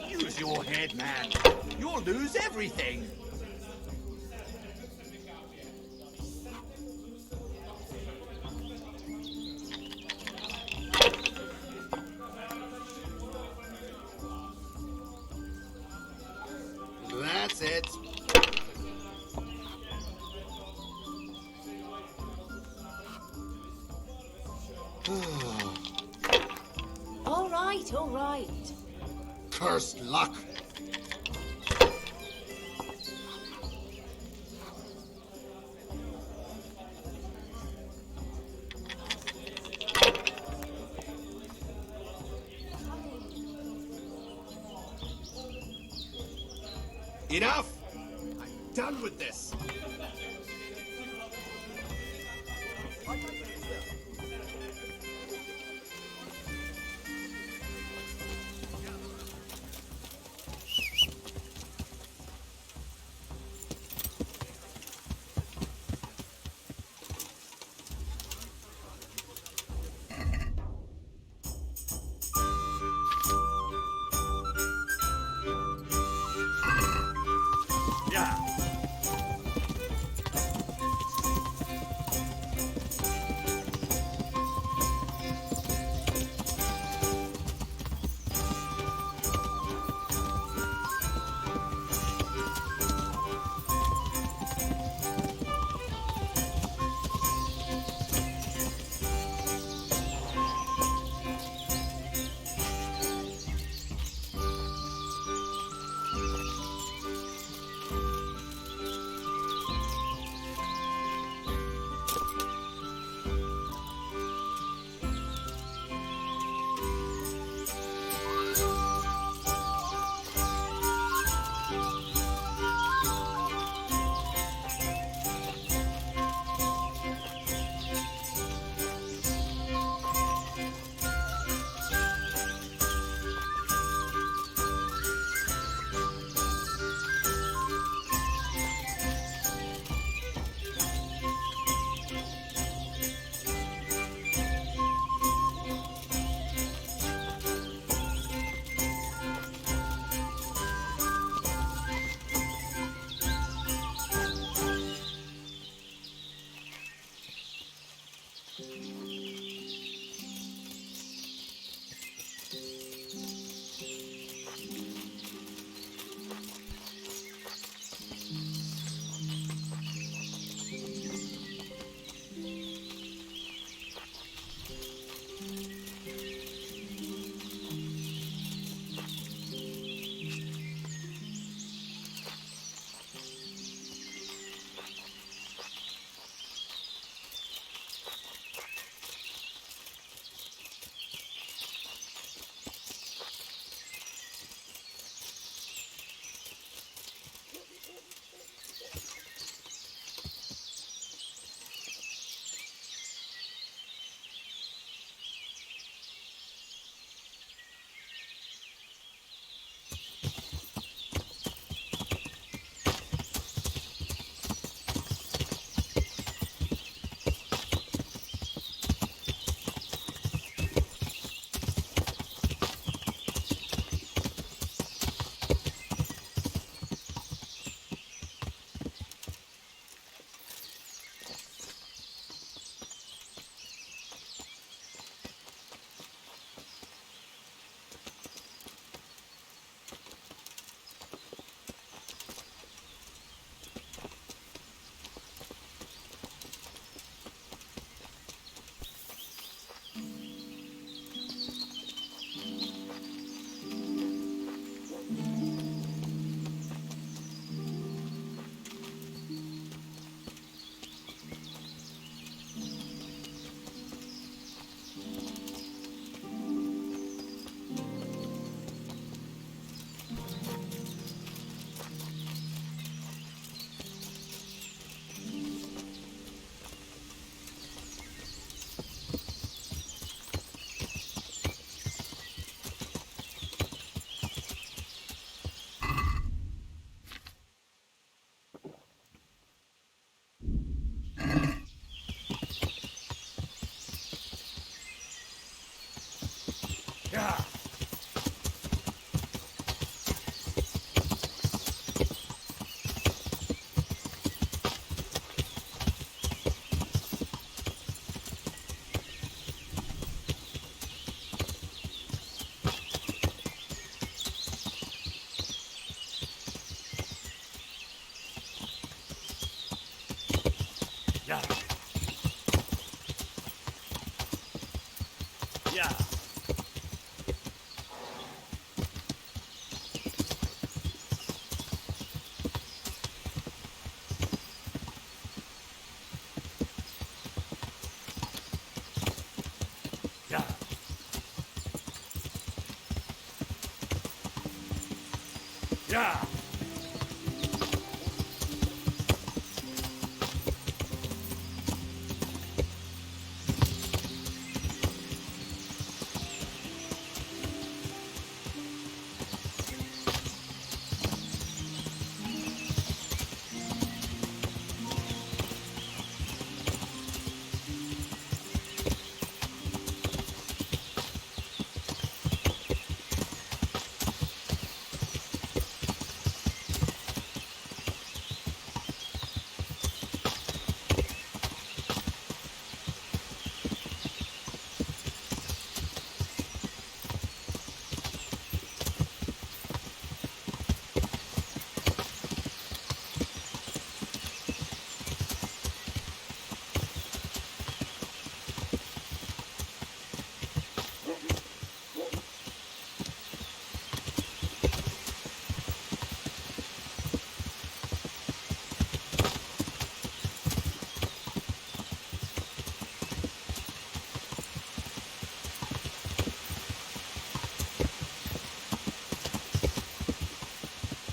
Use your head, man. You'll lose everything. That's it. All right, all right. Cursed luck. Enough! I'm done with this. Yeah.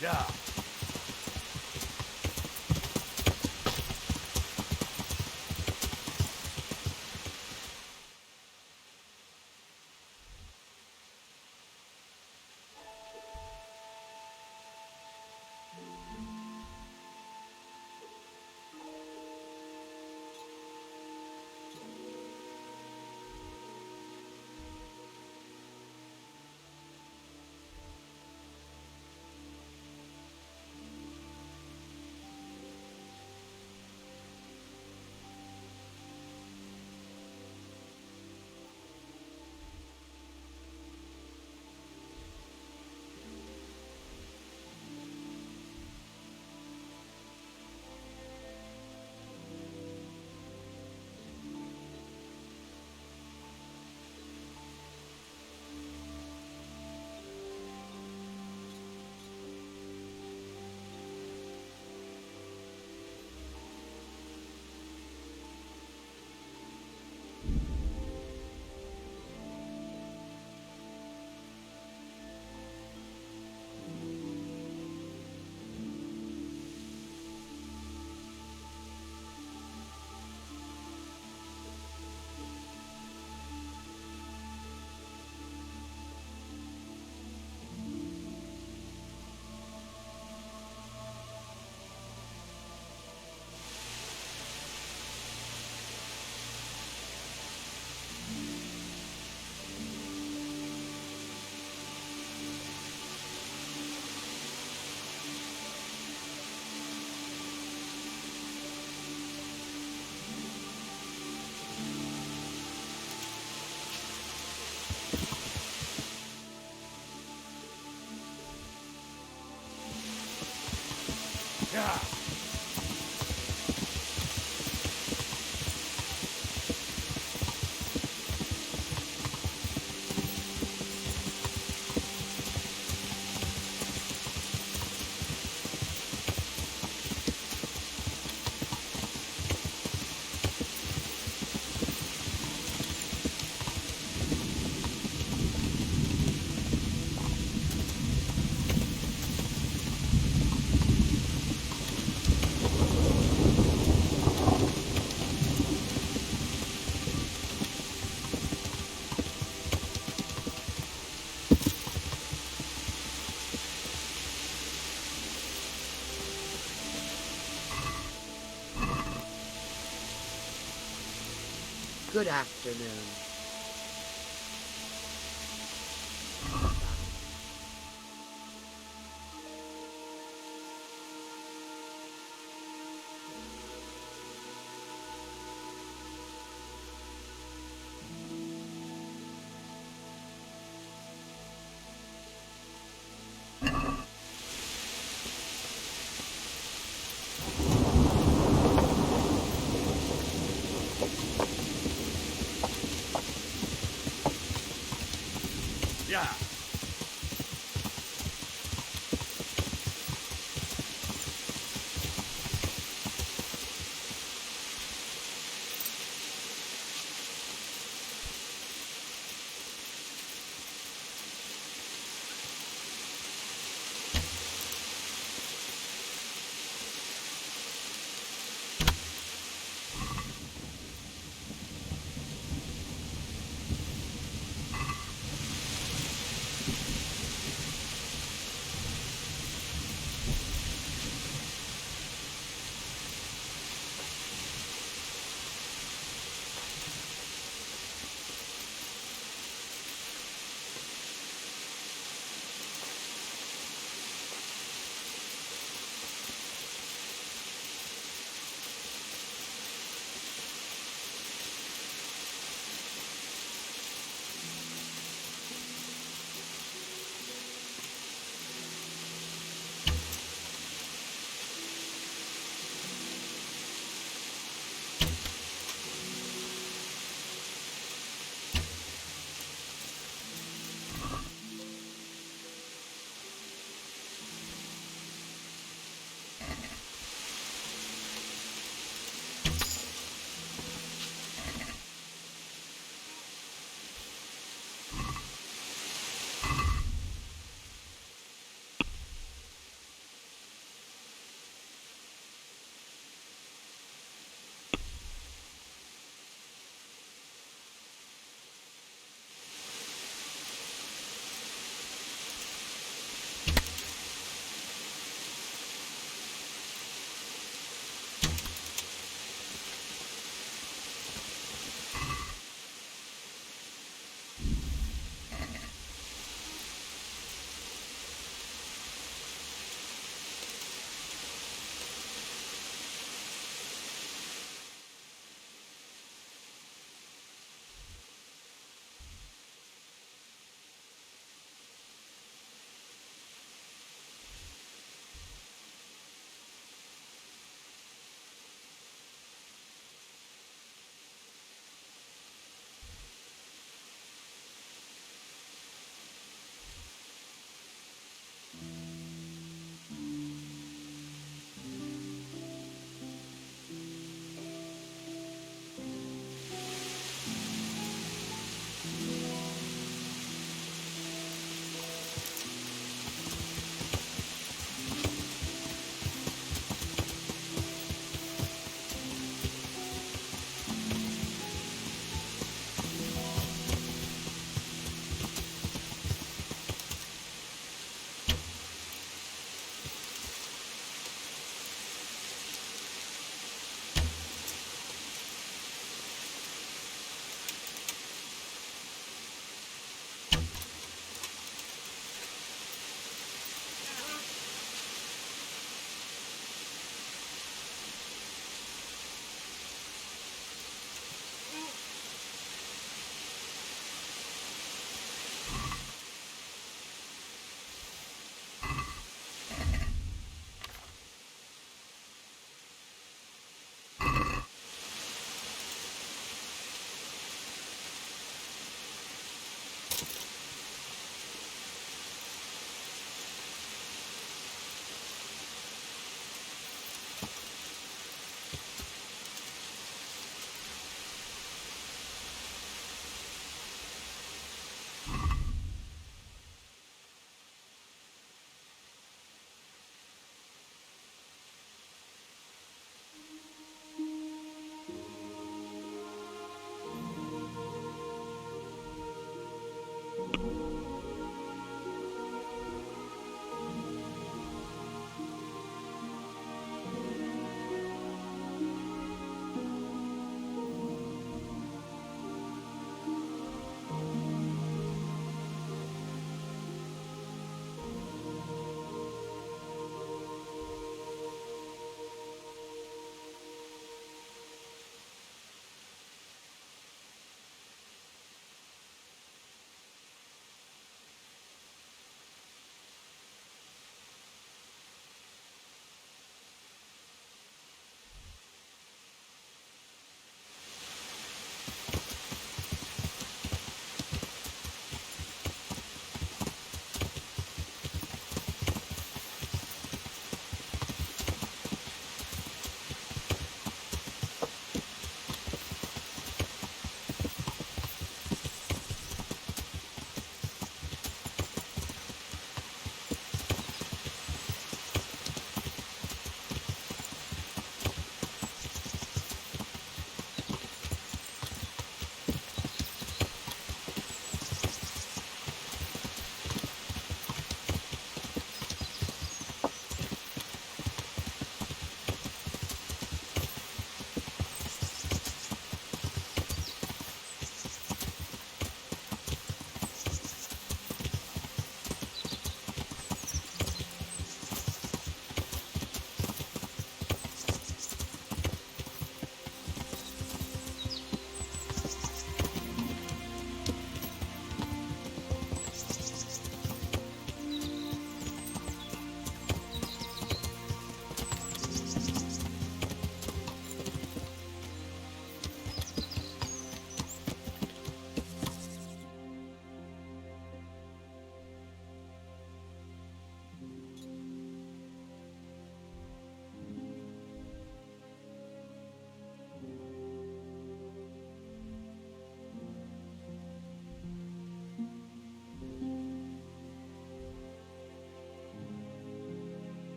Yeah. Good afternoon. Yeah.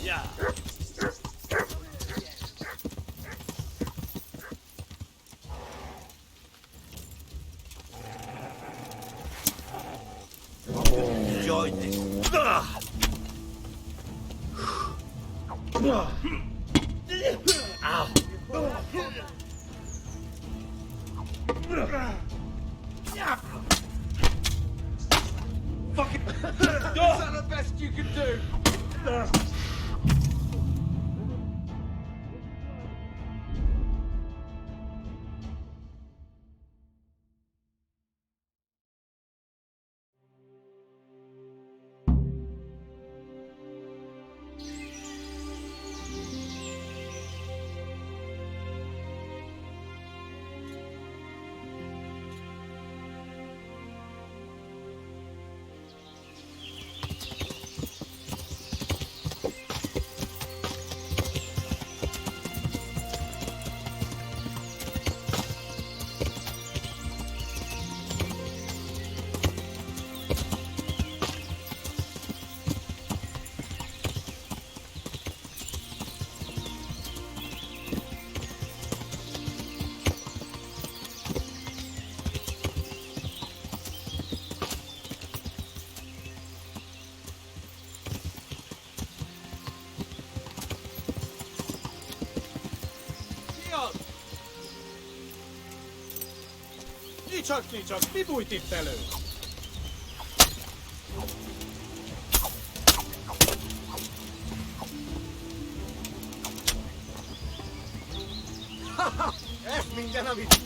Yeah. Enjoyed this. Ow. Fucking. Is that the best you can do? Nicsak, mi bújt itt elő? Ez minden, amit...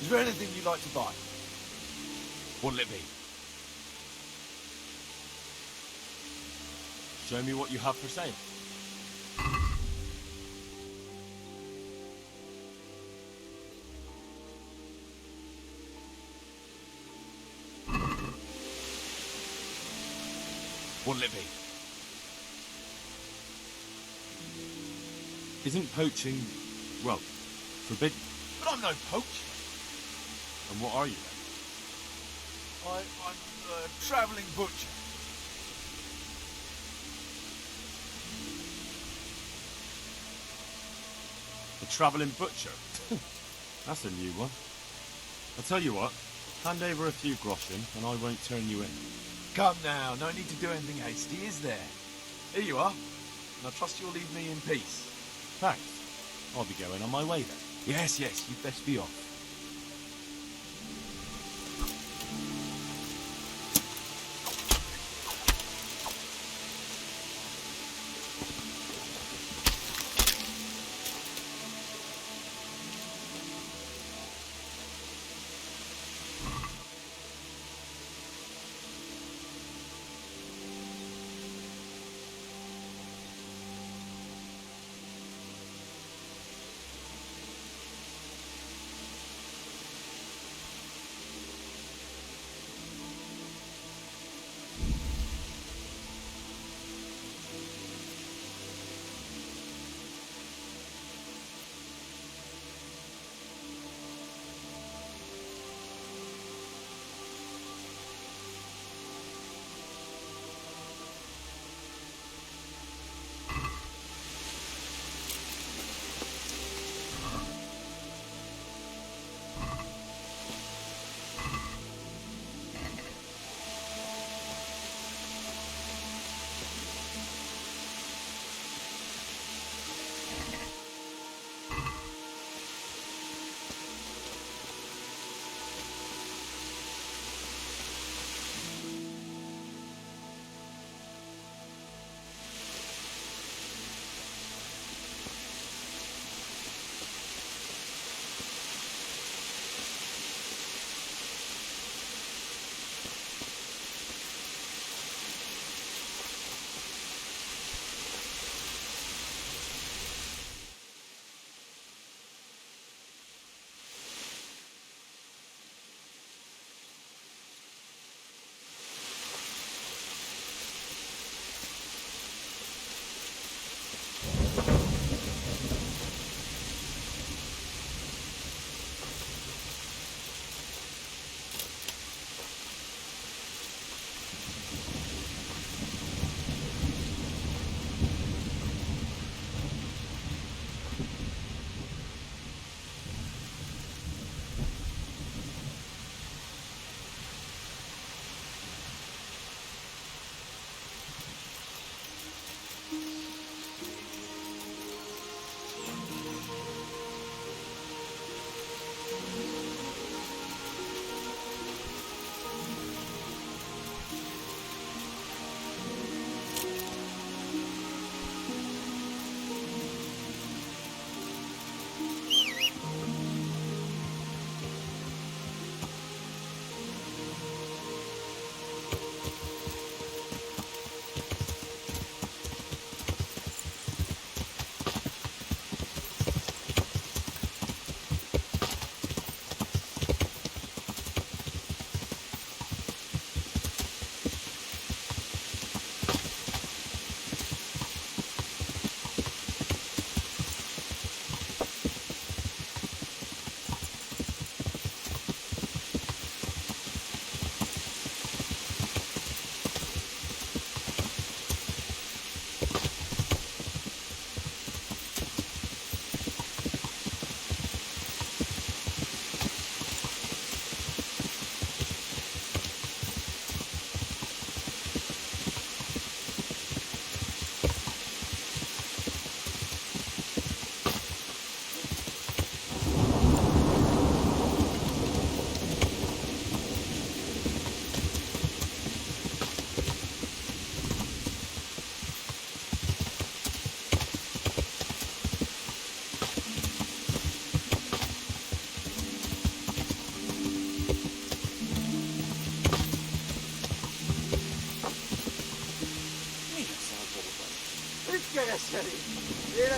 Is there anything you'd like to buy? What'll it be? Show me what you have for sale. What'll it be? Isn't poaching, well, forbidden? But I'm no poacher. And what are you then? I'm a travelling butcher. A travelling butcher? That's a new one. I'll tell you what, hand over a few groschen and I won't turn you in. Come now, no need to do anything hasty, is there? Here you are, and I trust you'll leave me in peace. Thanks. I'll be going on my way then. Yes, you'd best be off.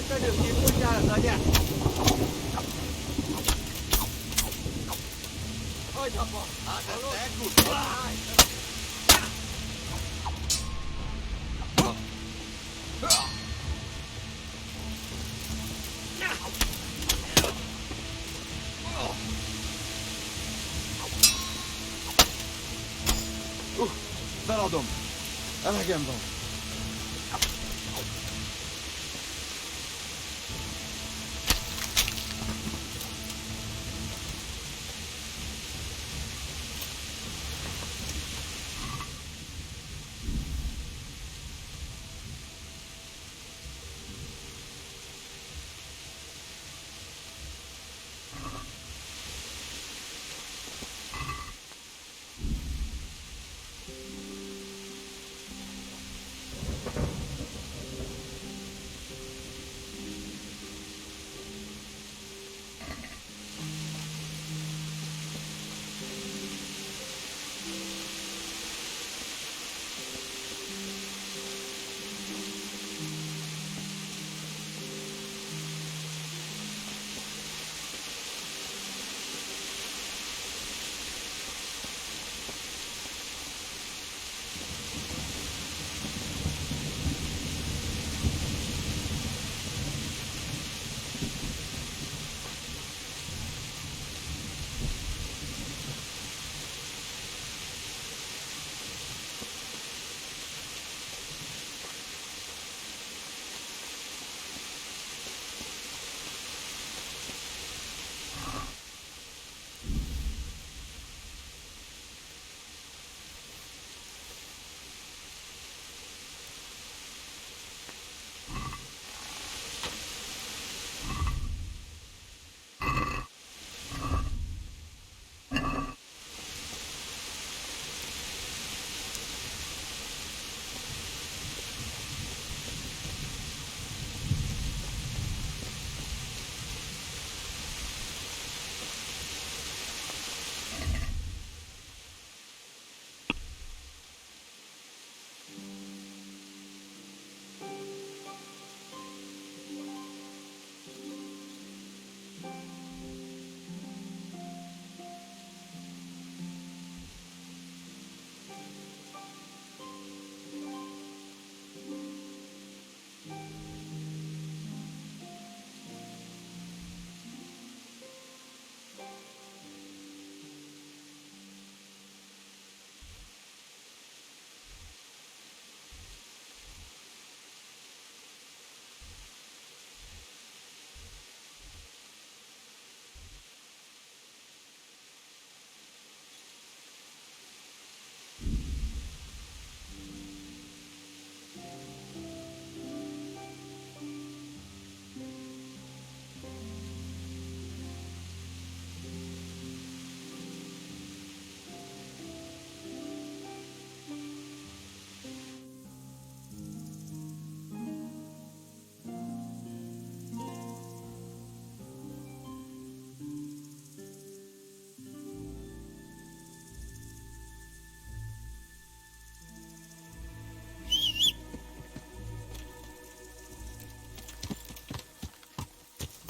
Tôi được dịp vui chơi rồi nha. Ôi thật quá. Thật sẽ cụt. Veradom. Elegen van.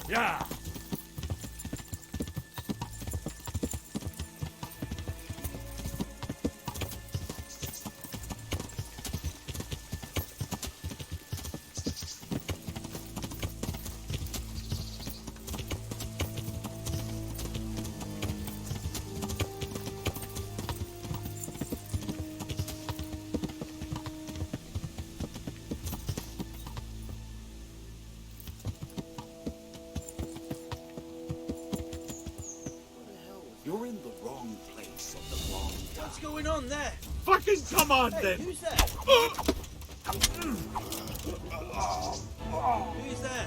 Yeah. You're in the wrong place at the wrong time. What's going on there? Fucking come on, Hey, then! who's there? Who's there?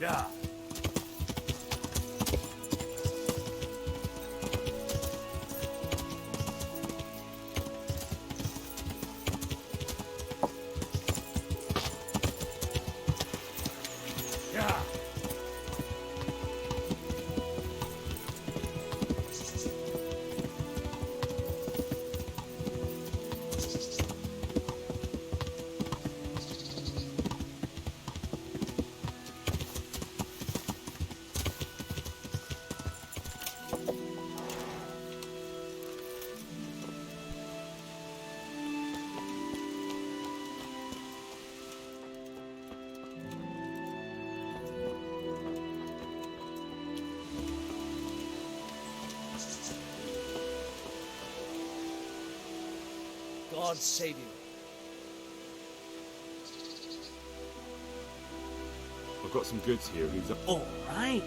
Yeah. Yeah. God save you. I've got some goods here. Who's up? All right.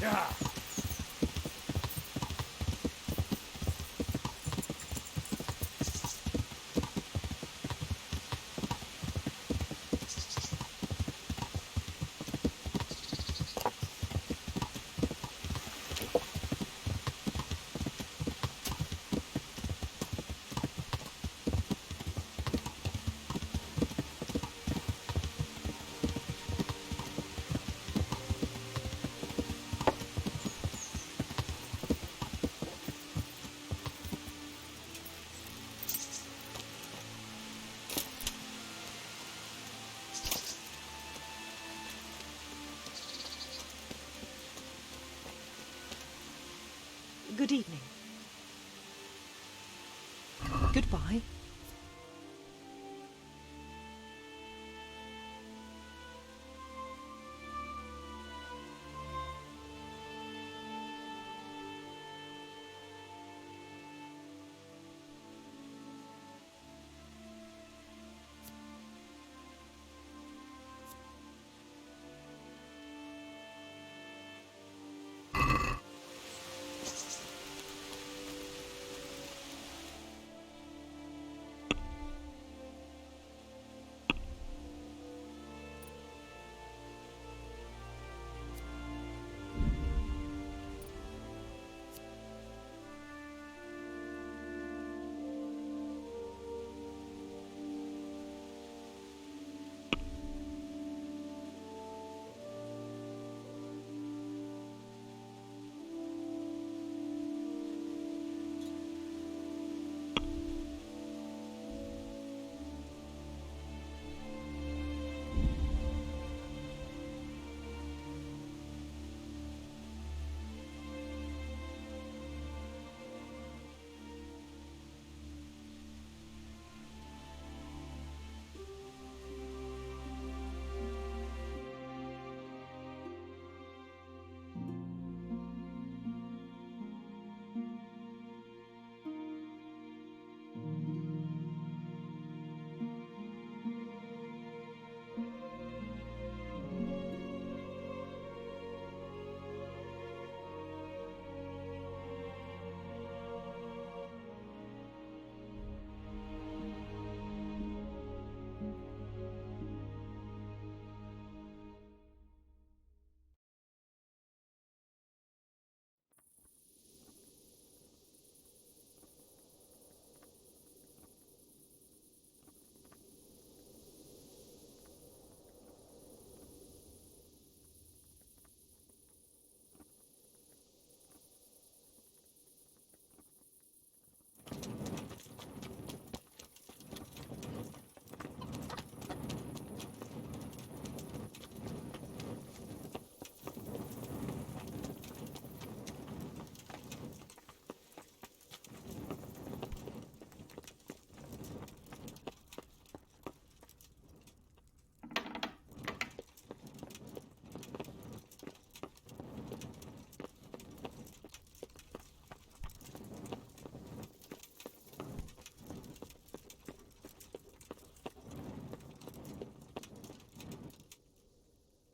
Yeah. Good evening. Goodbye.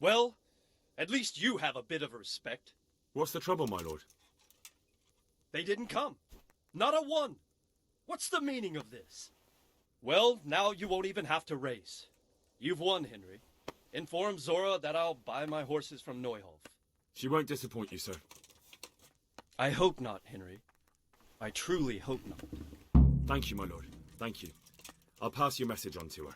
Well, at least you have a bit of respect. What's the trouble, my lord? They didn't come. Not a one. What's the meaning of this? Well, now you won't even have to race. You've won, Henry. Inform Zora that I'll buy my horses from Neuhof. She won't disappoint you, sir. I hope not, Henry. I truly hope not. Thank you, my lord. Thank you. I'll pass your message on to her.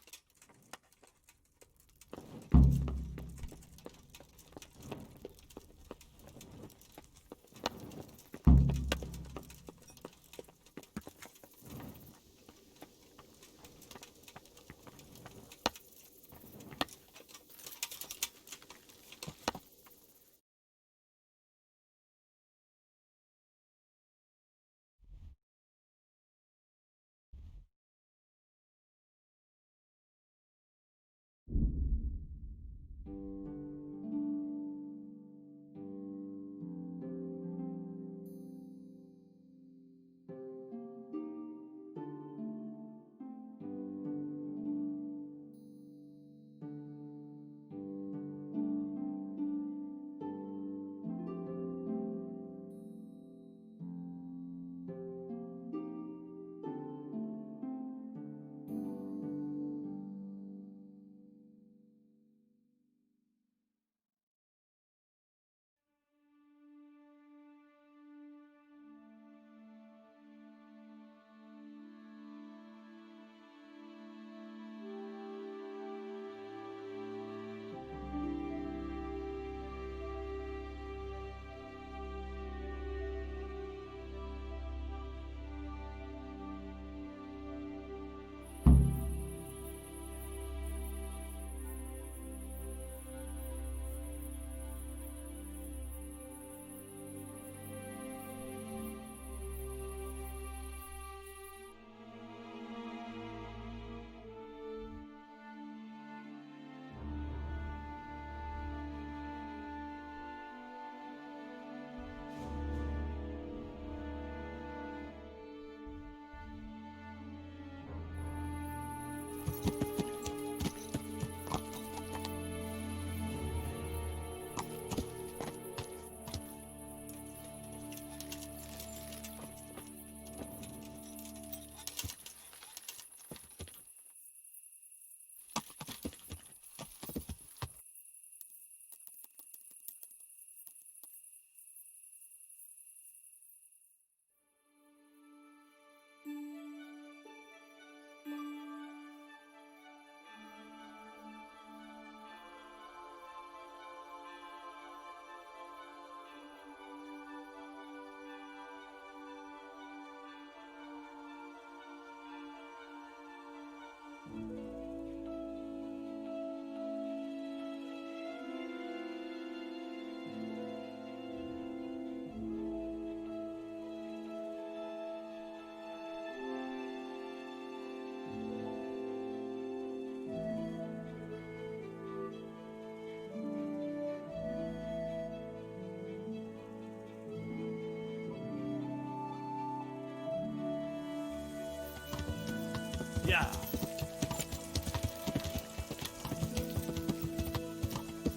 Yeah.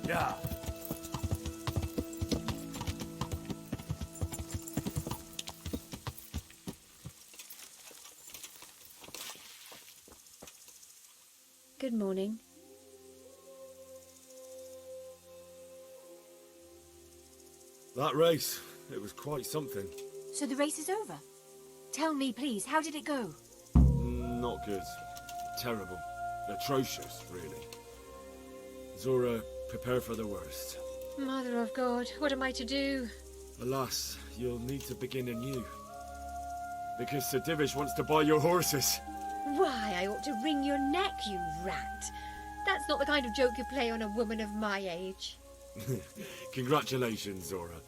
Yeah. Good morning. That race, it was quite something. So the race is over? Tell me, please, how did it go? Not good. Terrible. Atrocious, really. Zora, prepare for the worst. Mother of God, what am I to do? Alas, you'll need to begin anew. Because Sir Divish wants to buy your horses. Why, I ought to wring your neck, you rat. That's not the kind of joke you play on a woman of my age. Congratulations, Zora.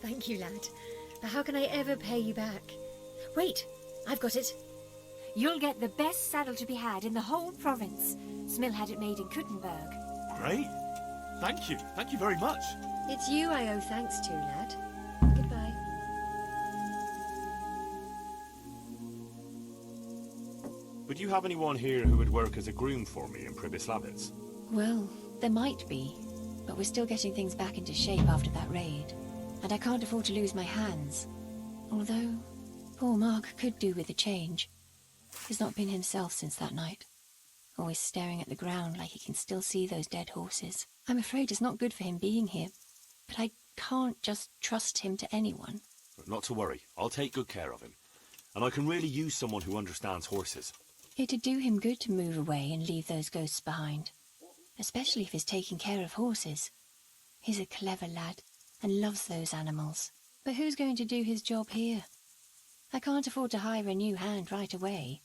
Thank you, lad. But how can I ever pay you back? Wait, I've got it. You'll get the best saddle to be had in the whole province. Smill had it made in Kuttenberg. Great. Thank you. Thank you very much. It's you I owe thanks to, lad. Goodbye. Would you have anyone here who would work as a groom for me in Pribyslavitz? Well, there might be. but we're still getting things back into shape after that raid. And I can't afford to lose my hands. Although, poor Mark could do with a change. He's not been himself since that night. Always staring at the ground like he can still see those dead horses. I'm afraid it's not good for him being here, but I can't just trust him to anyone. Not to worry, I'll take good care of him. And I can really use someone who understands horses. It'd do him good to move away and leave those ghosts behind. Especially if he's taking care of horses. He's a clever lad and loves those animals. But who's going to do his job here? I can't afford to hire a new hand right away.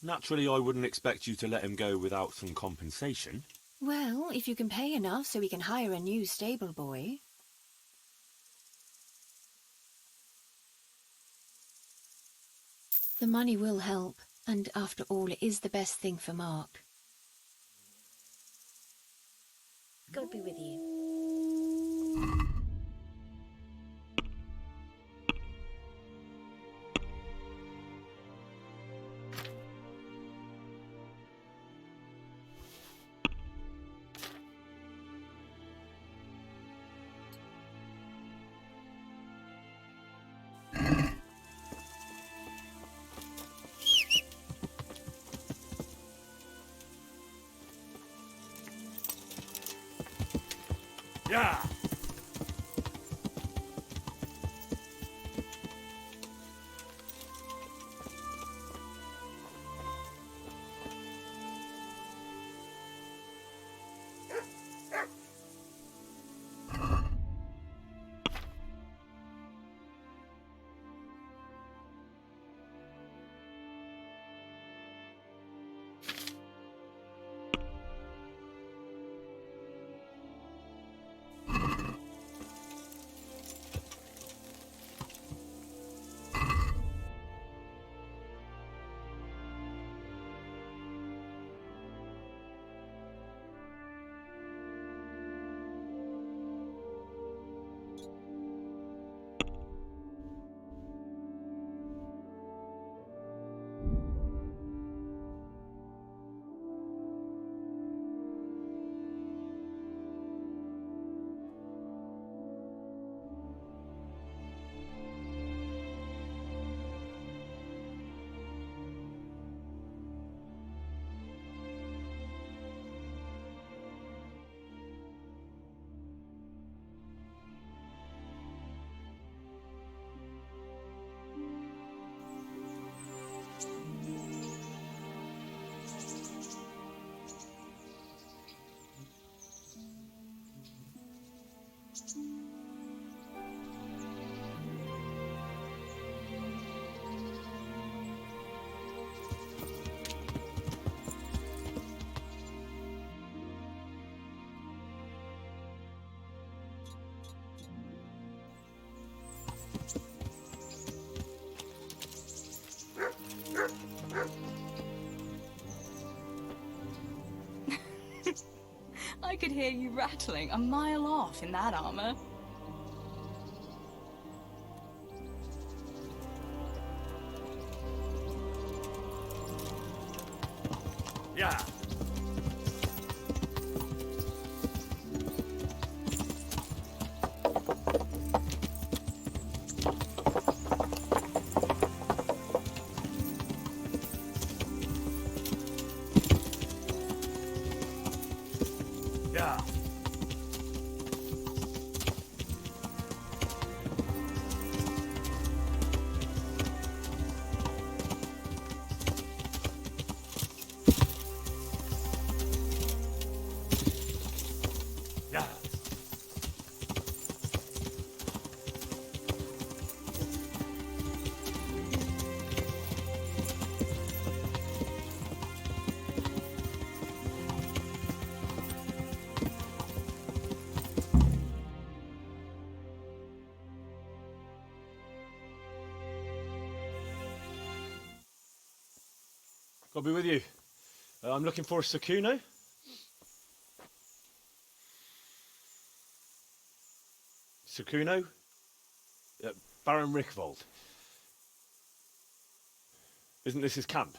Naturally, I wouldn't expect you to let him go without some compensation. Well, if you can pay enough so we can hire a new stable boy. The money will help, and after all, it is the best thing for Mark. God be with you. Yeah! I could hear you rattling a mile off in that armor. Yeah! Yeah! I'll be with you. I'm looking for a Sakuno. Sakuno? Baron Rickvold. Isn't this his camp?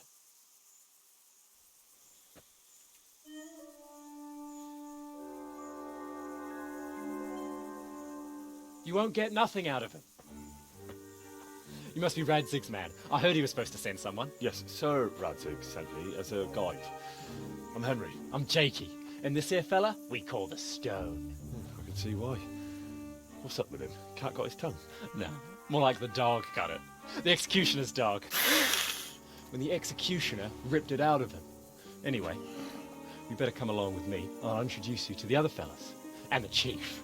You won't get nothing out of him. You must be Radzig's man. I heard he was supposed to send someone. Yes, Sir Radzig sent me as a guide. I'm Henry. I'm Jakey. And this here fella, we call the Stone. I can see why. What's up with him? Cat got his tongue? No, more like the dog got it. The executioner's dog. When the executioner ripped it out of him. Anyway, you better come along with me. I'll introduce you to the other fellas. And the chief.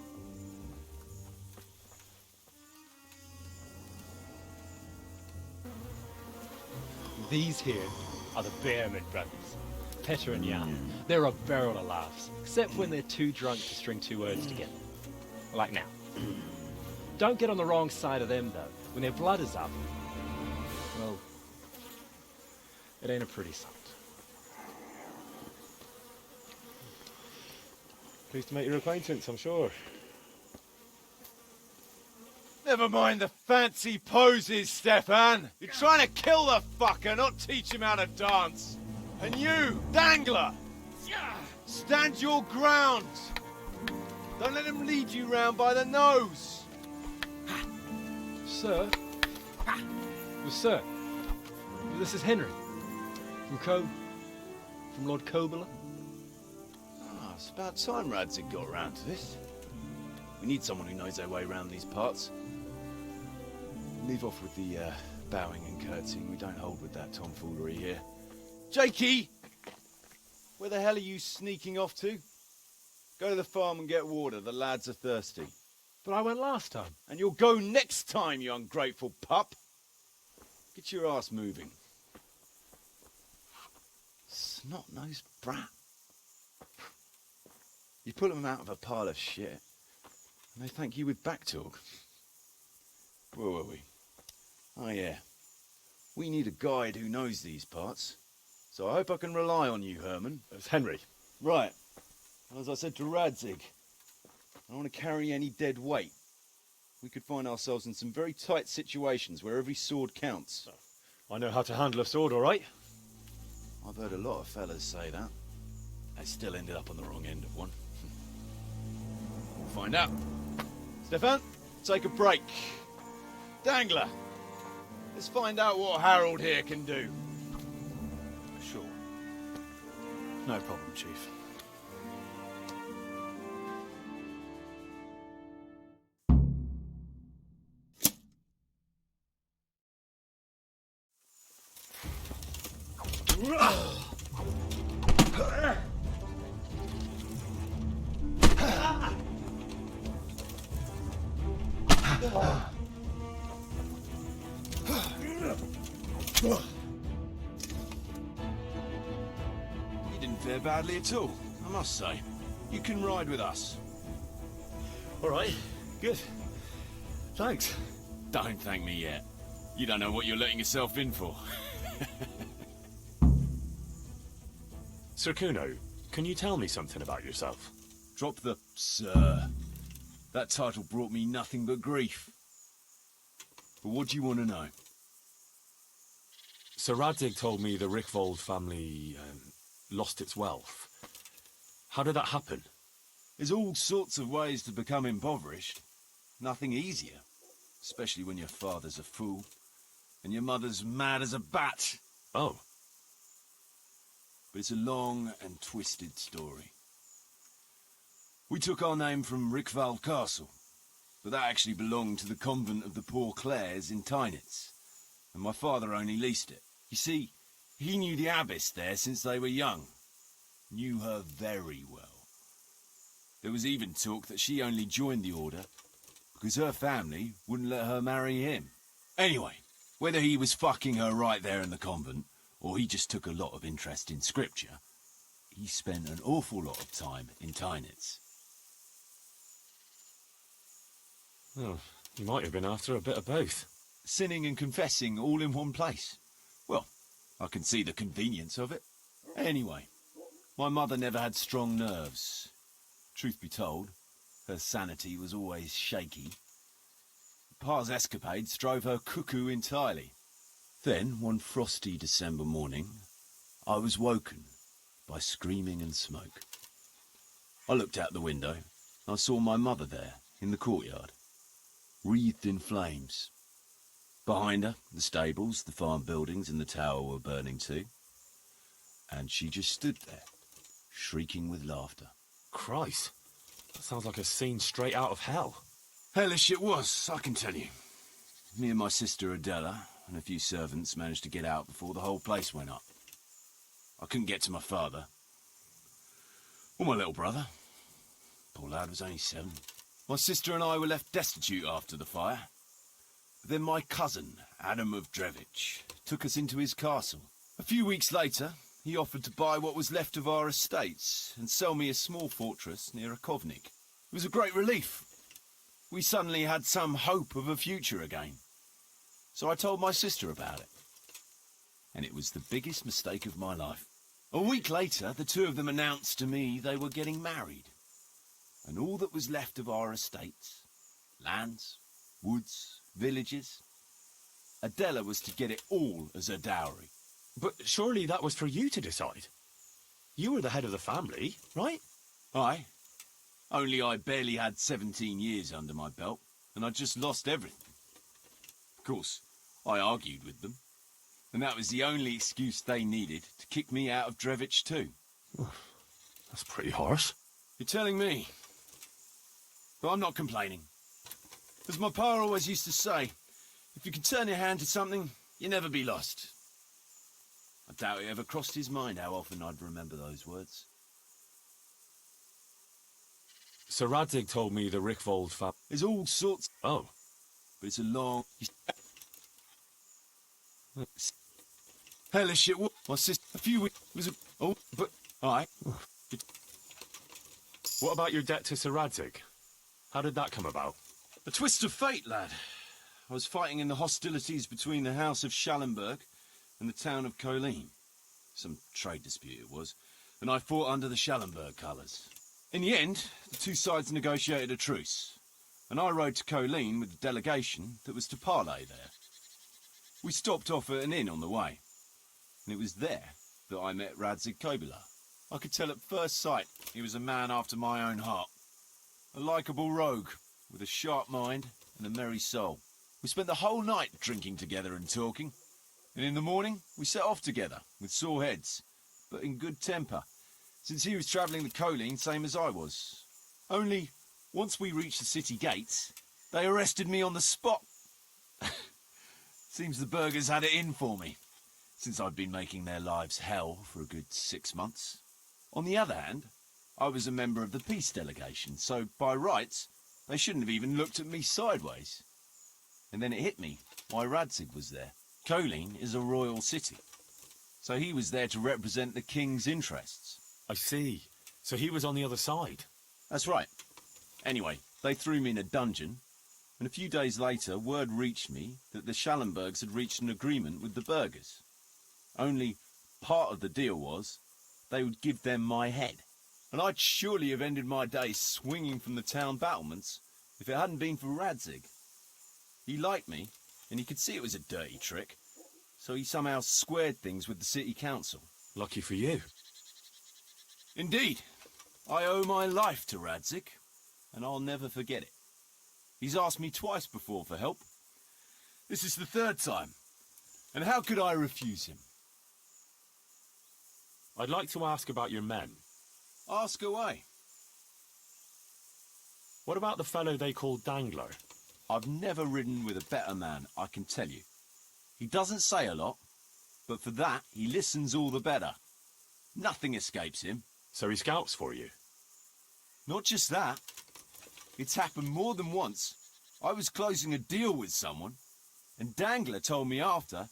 These here are the Bearman brothers, Petter and Jan. They're a barrel of laughs, except when they're too drunk to string two words together. Like now. Don't get on the wrong side of them, though. When their blood is up, well, it ain't a pretty sight. Pleased to make your acquaintance, I'm sure. Never mind the fancy poses, Stefan. You're trying to kill the fucker, not teach him how to dance. And you, Dangler, stand your ground. Don't let him lead you round by the nose. Sir? Well, sir, this is Henry. From Lord Kobler. Ah, it's about time Radzig got round to this. We need someone who knows their way around these parts. Leave off with the bowing and curtsying. We don't hold with that tomfoolery here. Jakey! Where the hell are you sneaking off to? Go to the farm and get water. The lads are thirsty. But I went last time. And you'll go next time, you ungrateful pup. Get your ass moving. Snot-nosed brat. You put them out of a pile of shit, and they thank you with back talk. Where were we? Oh yeah. We need a guide who knows these parts. So I hope I can rely on you, Herman. It's Henry. Right. As I said to Radzig, I don't want to carry any dead weight. We could find ourselves in some very tight situations where every sword counts. I know how to handle a sword, all right. I've heard a lot of fellas say that. They still ended up on the wrong end of one. We'll find out. Stefan, take a break. Dangler, let's find out what Harold here can do. Sure. No problem, Chief. You didn't fare badly at all, I must say. You can ride with us. All right, good. Thanks. Don't thank me yet. You don't know what you're letting yourself in for. Sir Kuno, can you tell me something about yourself? Drop the sir. That title brought me nothing but grief. But what do you want to know? Sir Radzig told me the Rickvold family lost its wealth. How did that happen? There's all sorts of ways to become impoverished. Nothing easier. Especially when your father's a fool. And your mother's mad as a bat. Oh. But it's a long and twisted story. We took our name from Rickvold Castle. But that actually belonged to the convent of the Poor Clares in Tynitz. And my father only leased it. You see, he knew the abbess there since they were young. Knew her very well. There was even talk that she only joined the order because her family wouldn't let her marry him. Anyway, whether he was fucking her right there in the convent, or he just took a lot of interest in scripture, he spent an awful lot of time in Tynitz. Oh, you might have been after a bit of both. Sinning and confessing all in one place. Well, I can see the convenience of it. Anyway, my mother never had strong nerves. Truth be told, her sanity was always shaky. Pa's escapades drove her cuckoo entirely. Then, one frosty December morning, I was woken by screaming and smoke. I looked out the window. I saw my mother there, in the courtyard, wreathed in flames. Behind her, the stables, the farm buildings and the tower were burning too. And she just stood there, shrieking with laughter. Christ, that sounds like a scene straight out of hell. Hellish it was, I can tell you. Me and my sister Adela and a few servants managed to get out before the whole place went up. I couldn't get to my father. Or my little brother. Poor lad was only 7. My sister and I were left destitute after the fire. But then my cousin, Adam of Drevich, took us into his castle. A few weeks later, he offered to buy what was left of our estates and sell me a small fortress near a Kovnik. It was a great relief. We suddenly had some hope of a future again. So I told my sister about it. And it was the biggest mistake of my life. A week later, the two of them announced to me they were getting married. And all that was left of our estates, lands, woods, villages, Adela was to get it all as a dowry. But surely that was for you to decide. You were the head of the family, right? Aye. Only I barely had 17 years under my belt, and I'd just lost everything. Of course, I argued with them, and that was the only excuse they needed to kick me out of Drevich too. That's pretty harsh. You're telling me. But I'm not complaining. As my pa always used to say, if you can turn your hand to something, you'll never be lost. I doubt it ever crossed his mind how often I'd remember those words. Sir Radzig told me the Rickvold fab... There's all sorts... Oh. But it's a long... Hellish it was. My sister... A few weeks... was a... Oh, but... Aye. What about your debt to Sir Radzig? How did that come about? A twist of fate, lad. I was fighting in the hostilities between the House of Schallenberg and the town of Colleen. Some trade dispute it was, and I fought under the Schallenberg colours. In the end, the two sides negotiated a truce, and I rode to Colleen with the delegation that was to parley there. We stopped off at an inn on the way, and it was there that I met Radzig Kobyla. I could tell at first sight he was a man after my own heart. A likeable rogue, with a sharp mind and a merry soul. We spent the whole night drinking together and talking, and in the morning we set off together, with sore heads, but in good temper, since he was travelling the Colleen same as I was. Only, once we reached the city gates, they arrested me on the spot. Seems the burghers had it in for me, since I'd been making their lives hell for a good 6 months. On the other hand, I was a member of the peace delegation, so by rights, they shouldn't have even looked at me sideways. And then it hit me why Radzig was there. Colleen is a royal city, so he was there to represent the king's interests. I see. So he was on the other side. That's right. Anyway, they threw me in a dungeon, and a few days later word reached me that the Schallenbergs had reached an agreement with the burghers. Only part of the deal was they would give them my head. And I'd surely have ended my days swinging from the town battlements if it hadn't been for Radzig. He liked me, and he could see it was a dirty trick, so he somehow squared things with the city council. Lucky for you. Indeed. I owe my life to Radzig, and I'll never forget it. He's asked me twice before for help. This is the 3rd time, and how could I refuse him? I'd like to ask about your men. Ask away. What about the fellow they call Dangler? I've never ridden with a better man, I can tell you. He doesn't say a lot, but for that, he listens all the better. Nothing escapes him. So he scouts for you? Not just that. It's happened more than once. I was closing a deal with someone, and Dangler told me after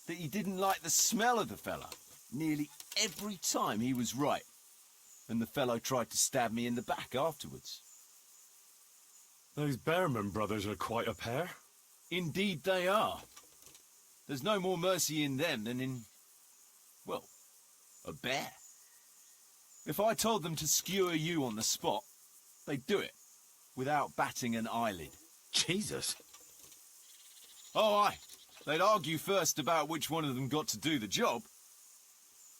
that he didn't like the smell of the fella. Nearly every time he was right. And the fellow tried to stab me in the back afterwards. Those Behrman brothers are quite a pair. Indeed they are. There's no more mercy in them than in Well, a bear. If I told them to skewer you on the spot, they'd do it, without batting an eyelid. Jesus. Oh, aye. They'd argue first about which one of them got to do the job.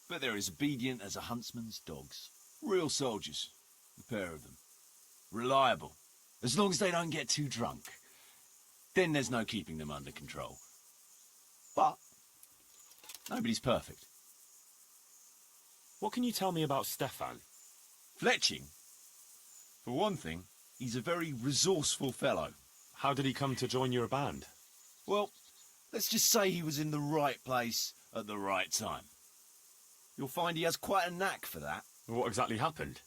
But they're as obedient as a huntsman's dogs. Real soldiers, the pair of them. Reliable, as long as they don't get too drunk. Then there's no keeping them under control. But nobody's perfect. What can you tell me about Stefan? Fletching? For one thing, he's a very resourceful fellow. How did he come to join your band? Well, let's just say he was in the right place at the right time. You'll find he has quite a knack for that. What exactly happened?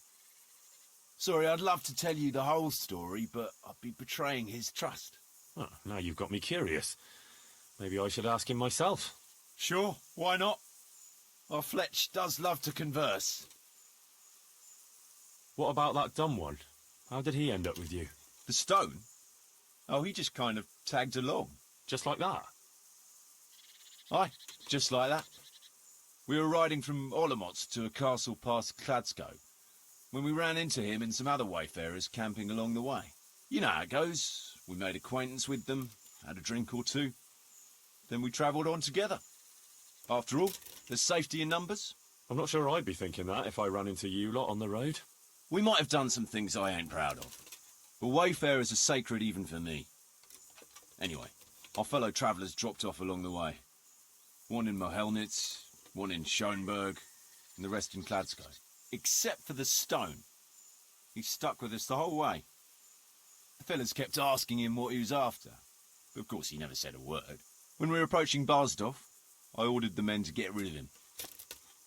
Sorry, I'd love to tell you the whole story, but I'd be betraying his trust. Oh, now you've got me curious. Maybe I should ask him myself. Sure, why not? Our Fletch does love to converse. What about that dumb one? How did he end up with you? The stone? Oh, he just kind of tagged along. Just like that? Aye, just like that. We were riding from Olomouc to a castle past Kladsko, when we ran into him and some other wayfarers camping along the way. You know how it goes. We made acquaintance with them, had a drink or two. Then we travelled on together. After all, there's safety in numbers. I'm not sure I'd be thinking that if I ran into you lot on the road. We might have done some things I ain't proud of. But wayfarers are sacred even for me. Anyway, our fellow travellers dropped off along the way. One in Mohelnitz, one in Schoenberg, and the rest in Kladsko. Except for the stone. He stuck with us the whole way. The fellas kept asking him what he was after, but of course he never said a word. When we were approaching Barsdorf, I ordered the men to get rid of him.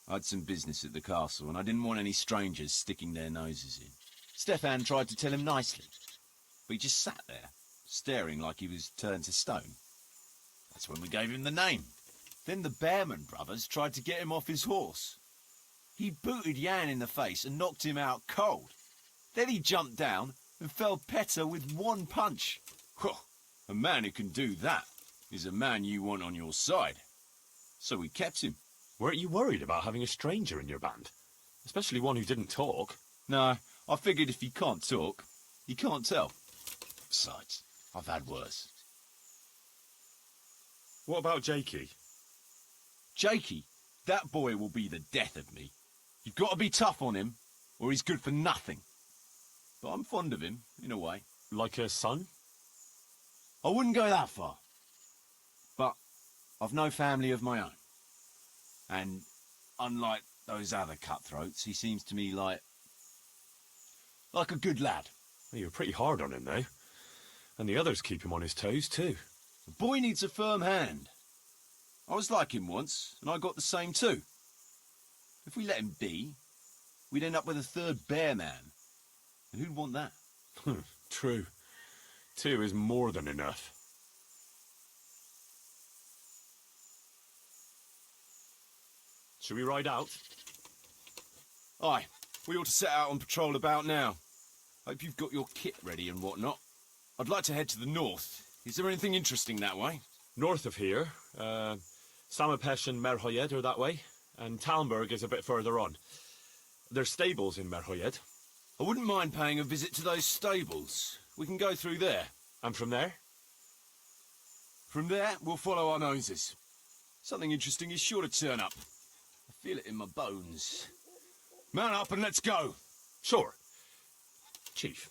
I had some business at the castle, and I didn't want any strangers sticking their noses in. Stefan tried to tell him nicely, but he just sat there, staring like he was turned to stone. That's when we gave him the name. Then the Bearman brothers tried to get him off his horse. He booted Jan in the face and knocked him out cold. Then he jumped down and felled Petter with one punch. A man who can do that is a man you want on your side. So we kept him. Weren't you worried about having a stranger in your band? Especially one who didn't talk. No, I figured if he can't talk, he can't tell. Besides, I've had worse. What about Jakey? Jakey? That boy will be the death of me. You've got to be tough on him, or he's good for nothing. But I'm fond of him, in a way. Like a son? I wouldn't go that far. But I've no family of my own. And unlike those other cutthroats, he seems to me like a good lad. Well, you're pretty hard on him, though. And the others keep him on his toes, too. The boy needs a firm hand. I was like him once, and I got the same too. If we let him be, we'd end up with a third bear man. And who'd want that? True. 2 is more than enough. Should we ride out? Aye, we ought to set out on patrol about now. Hope you've got your kit ready and whatnot. I'd like to head to the north. Is there anything interesting that way? North of here, Samapesh and Merhoyed are that way, and Talmberg is a bit further on. There's stables in Merhoyed. I wouldn't mind paying a visit to those stables. We can go through there. And from there? From there, we'll follow our noses. Something interesting is sure to turn up. I feel it in my bones. Mount up and let's go. Sure. Chief.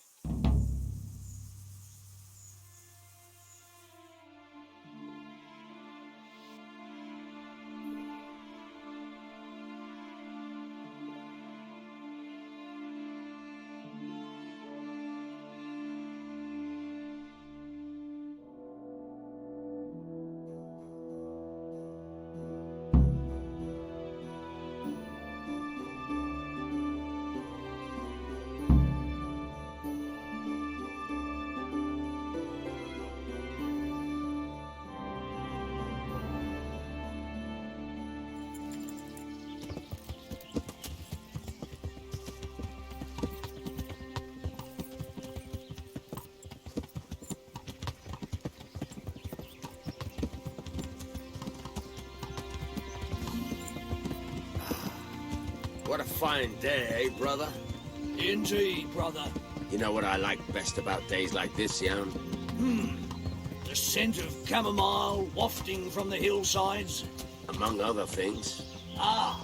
What a fine day, eh, brother? Indeed, brother. You know what I like best about days like this, Jan? The scent of chamomile wafting from the hillsides. Among other things. Ah,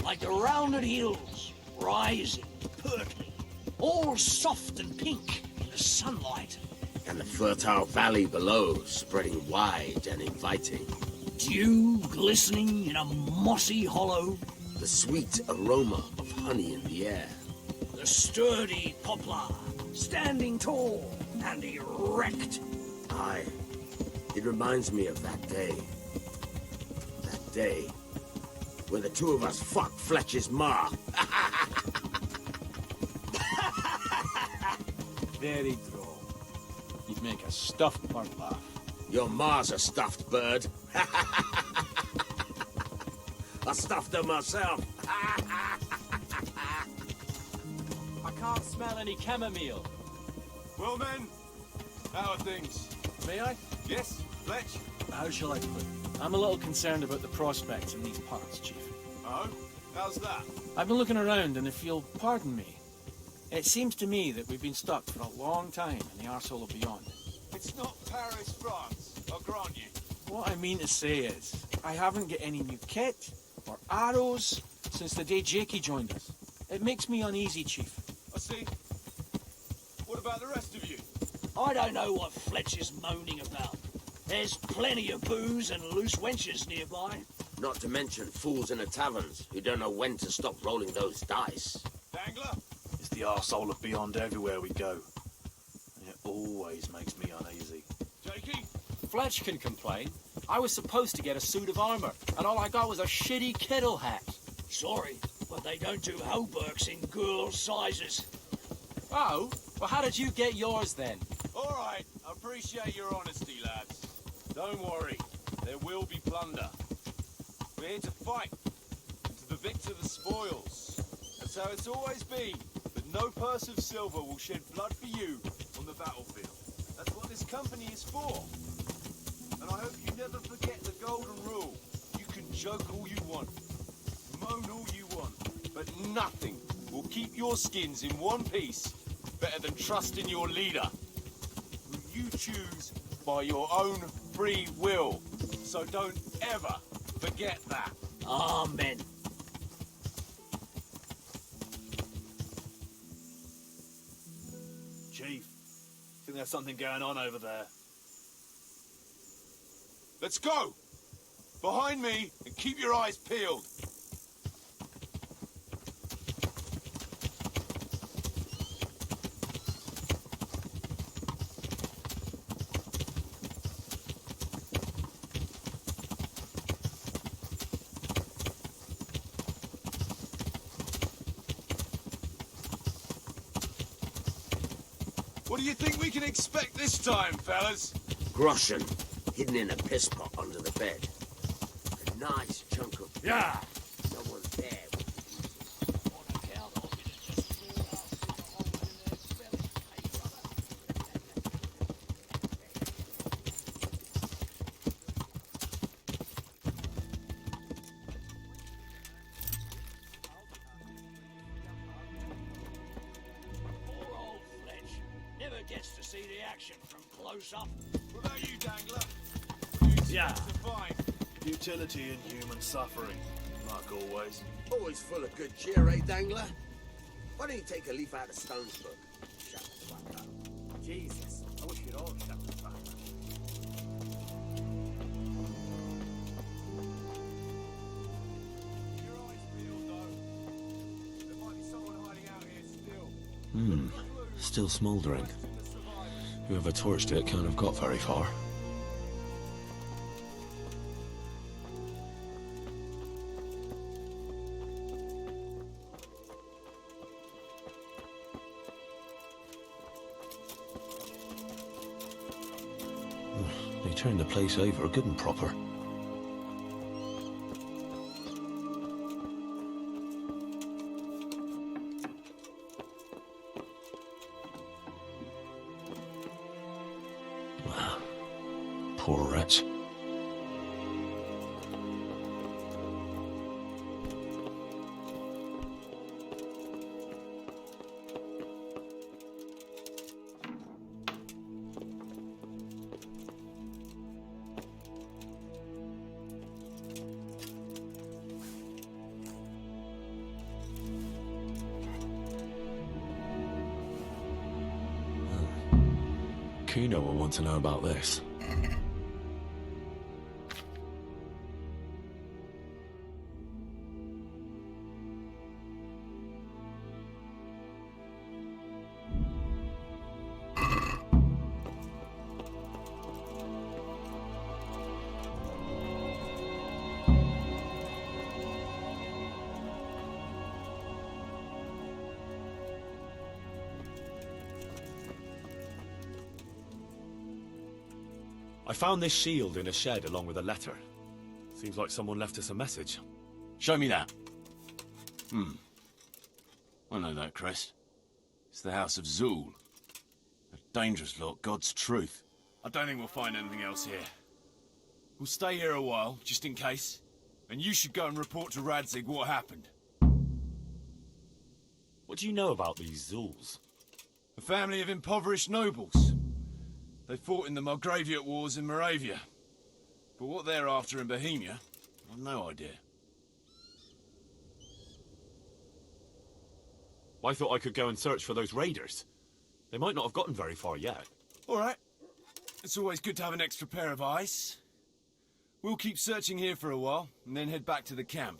like the rounded hills, rising, purpling, all soft and pink in the sunlight. And the fertile valley below, spreading wide and inviting. Dew glistening in a mossy hollow. The sweet aroma of honey in the air. The sturdy poplar, standing tall and erect. Aye, it reminds me of that day. That day when the two of us fucked Fletcher's ma. Very droll. You'd make a stuffed bird laugh. Your ma's a stuffed bird. I stuffed her myself. I can't smell any chamomile. Well, men, how are things? May I? Yes, Fletch? How shall I put it? I'm a little concerned about the prospects in these parts, Chief. Oh? How's that? I've been looking around, and if you'll pardon me, it seems to me that we've been stuck for a long time in the arsehole of beyond. It's not Paris, France, I'll grant you. What I mean to say is, I haven't got any new kit or arrows since the day Jakey joined us. It makes me uneasy, Chief. I see. What about the rest of you? I don't know what Fletch is moaning about. There's plenty of booze and loose wenches nearby. Not to mention fools in the taverns who don't know when to stop rolling those dice. Dangler? It's the arsehole of beyond everywhere we go. And it always makes me uneasy. Jakey? Fletch can complain. I was supposed to get a suit of armor, and all I got was a shitty kettle hat. Sorry, but they don't do hauberks in girls' sizes. Oh? Well, how did you get yours then? All right, I appreciate your honesty, lads. Don't worry, there will be plunder. We're here to fight, and to the victor the spoils. That's how it's always been, but no purse of silver will shed blood for you on the battlefield. That's what this company is for. And I hope you never forget the golden rule. You can joke all you want, moan all you want, but nothing will keep your skins in one piece better than trusting your leader, who you choose by your own free will. So don't ever forget that. Amen. Chief, think there's something going on over there. Let's go! Behind me, and keep your eyes peeled. What do you think we can expect this time, fellas? Groschen, hidden in a piss pot under the bed. A nice chunk of... Yeah! No one's there. Never gets to see the action from close up. What about you, Dangler? Yeah. Utility in human suffering, like always. Always full of good cheer, eh, Dangler? Why don't you take a leaf out of Stone's book? Shut the fuck up. Jesus, I wish you'd all shut the fuck up. Your eyes peeled, though. There might be someone hiding out here still. Still smouldering. Whoever torched it can't have got very far. They turned the place over good and proper. Poor wretch. Kuno will want to know about this. I found this shield in a shed along with a letter. Seems like someone left us a message. Show me that. I know that crest. It's the House of Zool. A dangerous lot, God's truth. I don't think we'll find anything else here. We'll stay here a while, just in case. And you should go and report to Radzig what happened. What do you know about these Zools? A family of impoverished nobles. They fought in the Margraviate Wars in Moravia. But what they're after in Bohemia, I've no idea. I thought I could go and search for those raiders. They might not have gotten very far yet. All right. It's always good to have an extra pair of eyes. We'll keep searching here for a while, and then head back to the camp.